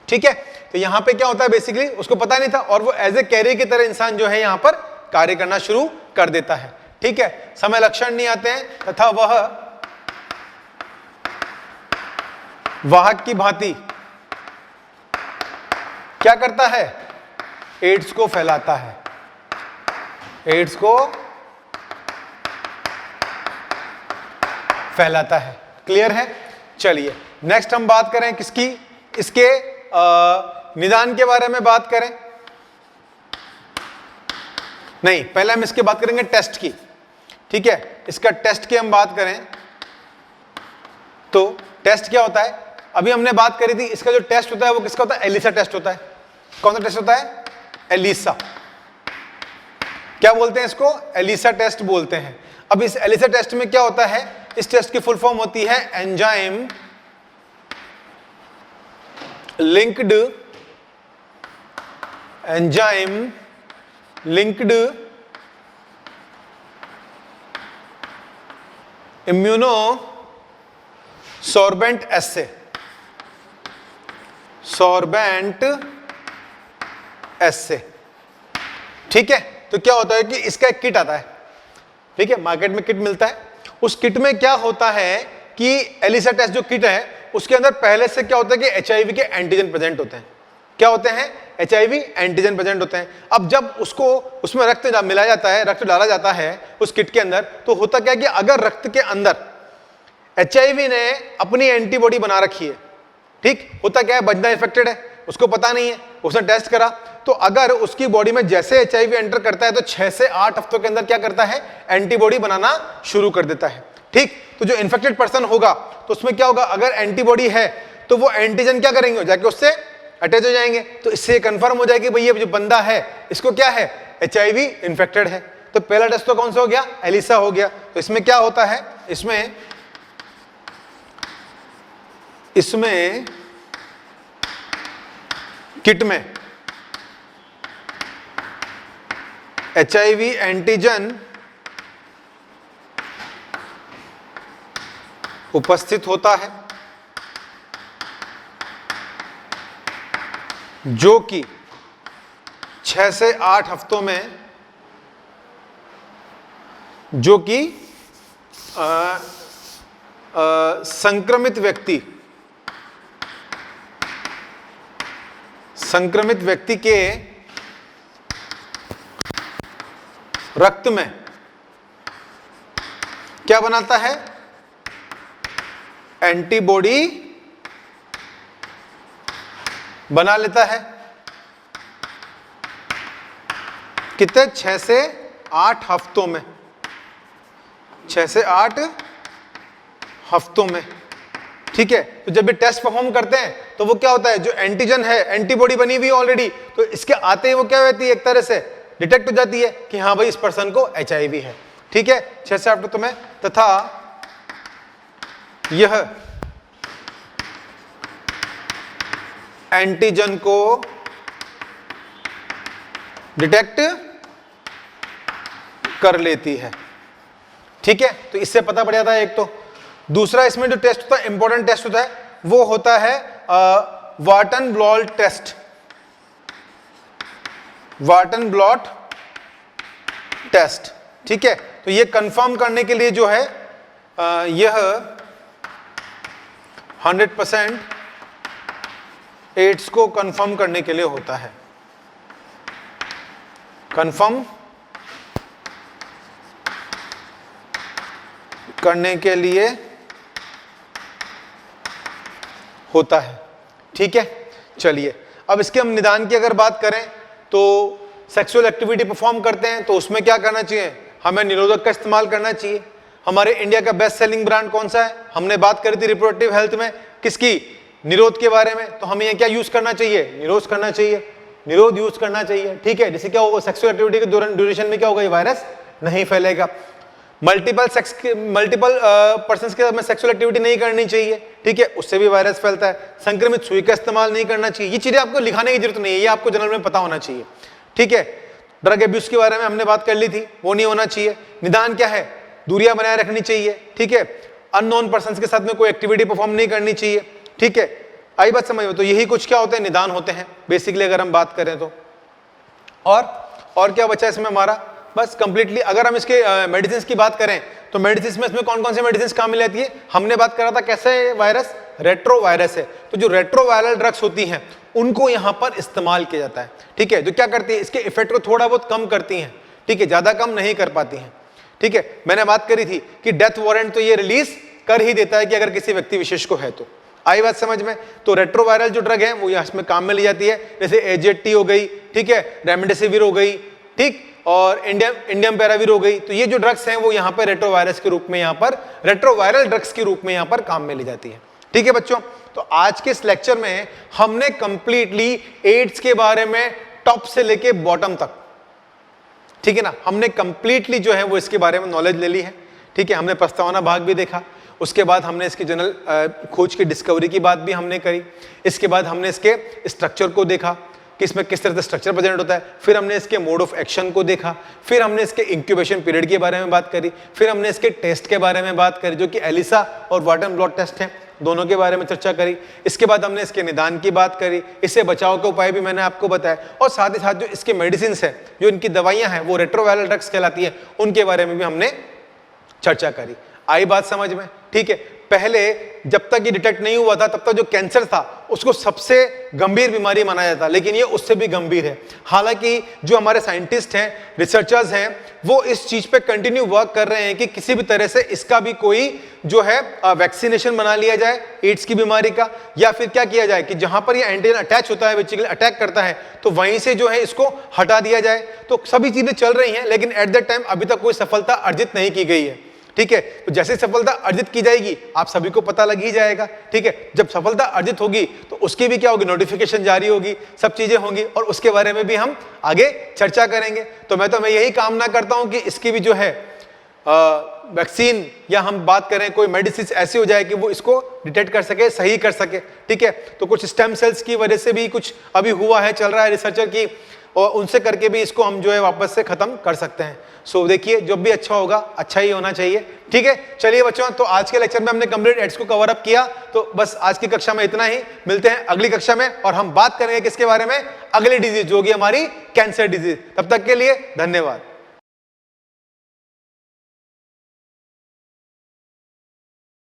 ठीक है, तो यहां पे क्या होता है, बेसिकली उसको पता नहीं था और वो एज ए कैरियर की तरह इंसान जो है यहां पर कार्य करना शुरू कर देता है। ठीक है, समय लक्षण नहीं आते हैं तथा वह वाहक की भांति क्या करता है? एड्स को फैलाता है, एड्स को फैलाता है। क्लियर है? चलिए नेक्स्ट हम बात करें किसकी? इसके निदान के बारे में बात करें। नहीं, पहले हम इसके बात करेंगे टेस्ट की। ठीक है, इसका टेस्ट की हम बात करें तो टेस्ट क्या होता है? अभी हमने बात करी थी, इसका जो टेस्ट होता है वो किसका होता है? एलिसा टेस्ट होता है। कौन सा टेस्ट होता है? एलिसा। क्या बोलते हैं इसको? एलिसा टेस्ट बोलते हैं। अब इस एलिसा टेस्ट में क्या होता है? इस टेस्ट की फुल फॉर्म होती है एंजाइम लिंक्ड इम्यूनो सॉर्बेंट एस्से, सॉर्बेंट एस्से। ठीक है, तो क्या होता है कि इसका एक किट आता है। ठीक है, मार्केट में किट मिलता है। उस किट में क्या होता है कि एलिसा टेस्ट जो किट है उसके अंदर पहले से क्या होता है कि एचआईवी के एंटीजन प्रेजेंट होते हैं। क्या होते हैं? एचआईवी एंटीजन प्रेजेंट होते हैं। अब जब उसको उसमें रक्त मिलाया जाता है, रक्त डाला जाता है उस किट के अंदर, तो होता क्या है कि अगर रक्त के अंदर एचआईवी ने अपनी एंटीबॉडी बना रखी है, ठीक, होता क्या है, बंदा इन्फेक्टेड है, उसको पता नहीं है, उसने टेस्ट करा, तो अगर उसकी बॉडी में जैसे एचआईवी एंटर करता है तो 6 से 8 हफ्तों के अंदर क्या करता है? एंटीबॉडी बनाना शुरू कर देता है। ठीक, तो जो इन्फेक्टेड पर्सन होगा तो उसमें क्या होगा? अगर एंटीबॉडी है तो वो एंटीजन क्या करेंगे? जाके उससे अटैच हो जाएंगे। तो इससे कंफर्म हो जाएगी भाई ये जो बंदा है इसको क्या है? एचआईवी इन्फेक्टेड है। तो पहला टेस्ट तो कौन सा हो गया? एलिसा हो गया। तो इसमें क्या होता है? इसमें किट में एचआईवी एंटीजन उपस्थित होता है जो कि 6 से 8 हफ्तों में, जो कि संक्रमित व्यक्ति के रक्त में क्या बनाता है? एंटीबॉडी बना लेता है। कितने? 6 से 8 हफ्तों में, 6 से 8 हफ्तों में। ठीक है, तो जब ये टेस्ट परफॉर्म करते हैं तो वो क्या होता है? जो एंटीजन है, एंटीबॉडी बनी हुई ऑलरेडी, तो इसके आते ही वो क्या होती है? एक तरह से डिटेक्ट हो जाती है कि हाँ भाई इस पर्सन को HIV है। ठीक है, 6 से 8 तो तुम्हें, तथा यह एंटीजन को डिटेक्ट कर लेती है। ठीक है, तो इससे पता पड़ जाता है एक तो। दूसरा इसमें जो टेस्ट होता है, इंपॉर्टेंट टेस्ट होता है, वो होता है Western blot test. Western blot test. ठीक है, तो ये कंफर्म करने के लिए जो है यह 100% एड्स को कंफर्म करने के लिए होता है। कंफर्म करने के लिए होता है। ठीक है, चलिए अब इसके हम निदान की अगर बात करें तो सेक्सुअल एक्टिविटी परफॉर्म करते हैं तो उसमें क्या करना चाहिए, हमें निरोधक का इस्तेमाल करना चाहिए। हमारे इंडिया का बेस्ट सेलिंग ब्रांड कौन सा है, हमने बात करी थी रिप्रोडक्टिव हेल्थ में किसकी, निरोध के बारे में। तो हमें ये क्या यूज करना चाहिए, निरोध करना चाहिए, निरोध यूज करना चाहिए। ठीक है, जिससे क्या होगा, सेक्सुअल एक्टिविटी के ड्यूरेशन में क्या होगा, ये वायरस नहीं फैलेगा। मल्टीपल पर्सन्स के साथ में सेक्सुअल एक्टिविटी नहीं करनी चाहिए। ठीक है, उससे भी वायरस फैलता है। संक्रमित सुई का इस्तेमाल नहीं करना चाहिए। ये चीजें आपको लिखाने की जरूरत नहीं है, ये आपको जनरल में पता होना चाहिए। ठीक है, ड्रग एब्यूज के बारे में हमने बात कर ली थी, वो नहीं होना चाहिए। निदान क्या है, दूरियां बनाए रखनी चाहिए। ठीक है, अननोन पर्सन्स के साथ में कोई एक्टिविटी परफॉर्म नहीं करनी चाहिए। ठीक है, आई बात समझ में। तो यही कुछ क्या होते हैं, निदान होते हैं बेसिकली अगर हम बात करें तो। और क्या बचा इसमें हमारा, बस कंप्लीटली अगर हम इसके मेडिसिन की बात करें तो मेडिसिन में इसमें कौन कौन से मेडिसिन काम में लेती है, हमने बात करा था कैसे वायरस, रेट्रोवायरस है। तो जो रेट्रोवायरल ड्रग्स होती हैं उनको यहां पर इस्तेमाल किया जाता है। ठीक है, जो क्या करती है, इसके इफेक्ट को थोड़ा बहुत कम करती हैं। ठीक है, ज्यादा कम नहीं कर पाती हैं। ठीक है, मैंने बात करी थी कि डेथ वारंट तो ये रिलीज कर ही देता है कि अगर किसी व्यक्ति विशेष को है तो। आई बात समझ में। तो रेट्रोवायरल जो ड्रग है वो इसमें काम में ली जाती है, जैसे AZT हो गई, ठीक है, रेमडेसिविर हो गई, ठीक, और इंडियम पैरावीर हो गई। तो ये जो ड्रग्स हैं वो यहाँ पर रेट्रोवायरस के रूप में, यहाँ पर रेट्रोवायरल ड्रग्स के रूप में यहाँ पर काम में ली जाती है। ठीक है बच्चों, तो आज के इस लेक्चर में हमने कंप्लीटली एड्स के बारे में टॉप से लेके बॉटम तक, ठीक है ना, हमने कंप्लीटली जो है वो इसके बारे में नॉलेज ले ली है। ठीक है, हमने प्रस्तावना भाग भी देखा, उसके बाद हमने इसकी जनरल खोज की डिस्कवरी की बात भी हमने करी, इसके बाद हमने इसके स्ट्रक्चर को देखा कि इसमें किस तरह से स्ट्रक्चर प्रेजेंट होता है, फिर हमने इसके मोड ऑफ एक्शन को देखा, फिर हमने इसके इंक्यूबेशन पीरियड के बारे में बात करी, फिर हमने इसके टेस्ट के बारे में बात करी जो कि एलिसा और वाटन ब्लॉट टेस्ट हैं, दोनों के बारे में चर्चा करी। इसके बाद हमने इसके निदान की बात करी, इससे बचाव के उपाय भी मैंने आपको बताया, और साथ ही साथ जो इसके मेडिसिन है, जो इनकी दवाइयां हैं वो रेट्रोवायरल ड्रग्स कहलाती हैं, उनके बारे में भी हमने चर्चा करी। आई बात समझ में। ठीक है, पहले जब तक ये डिटेक्ट नहीं हुआ था तब तक जो कैंसर था उसको सबसे गंभीर बीमारी माना जाता, लेकिन ये उससे भी गंभीर है। हालांकि जो हमारे साइंटिस्ट हैं, रिसर्चर्स हैं, वो इस चीज पे कंटिन्यू वर्क कर रहे हैं कि किसी भी तरह से इसका भी कोई जो है वैक्सीनेशन बना लिया जाए एड्स की बीमारी का, या फिर क्या किया जाए कि जहां पर ये एंटीजन अटैच होता है, बेसिकली अटैक करता है, तो वहीं से जो है इसको हटा दिया जाए। तो सभी चीजें चल रही हैं, लेकिन एट दैट टाइम अभी तक कोई सफलता अर्जित नहीं की गई है। ठीक है, तो जैसे सफलता अर्जित की जाएगी आप सभी को पता लग ही जाएगा। ठीक है, जब सफलता अर्जित होगी तो उसकी भी क्या होगी, नोटिफिकेशन जारी होगी, सब चीजें होंगी, और उसके बारे में भी हम आगे चर्चा करेंगे। तो मैं यही कामना करता हूं कि इसकी भी जो है वैक्सीन या हम बात करें कोई मेडिसिन ऐसी हो जाए कि वो इसको डिटेक्ट कर सके, सही कर सके। ठीक है, तो कुछ स्टेम सेल्स की वजह से भी कुछ अभी हुआ है, चल रहा है रिसर्चर की, और उनसे करके भी इसको हम जो है वापस से खत्म कर सकते हैं। सो देखिए, जो भी अच्छा होगा अच्छा ही होना चाहिए। ठीक है, चलिए बच्चों, तो आज के लेक्चर में हमने कंप्लीट एड्स को कवर अप किया। तो बस आज की कक्षा में इतना ही, मिलते हैं अगली कक्षा में और हम बात करेंगे किसके बारे में, अगली डिजीज जो होगी हमारी कैंसर डिजीज। तब तक के लिए धन्यवाद।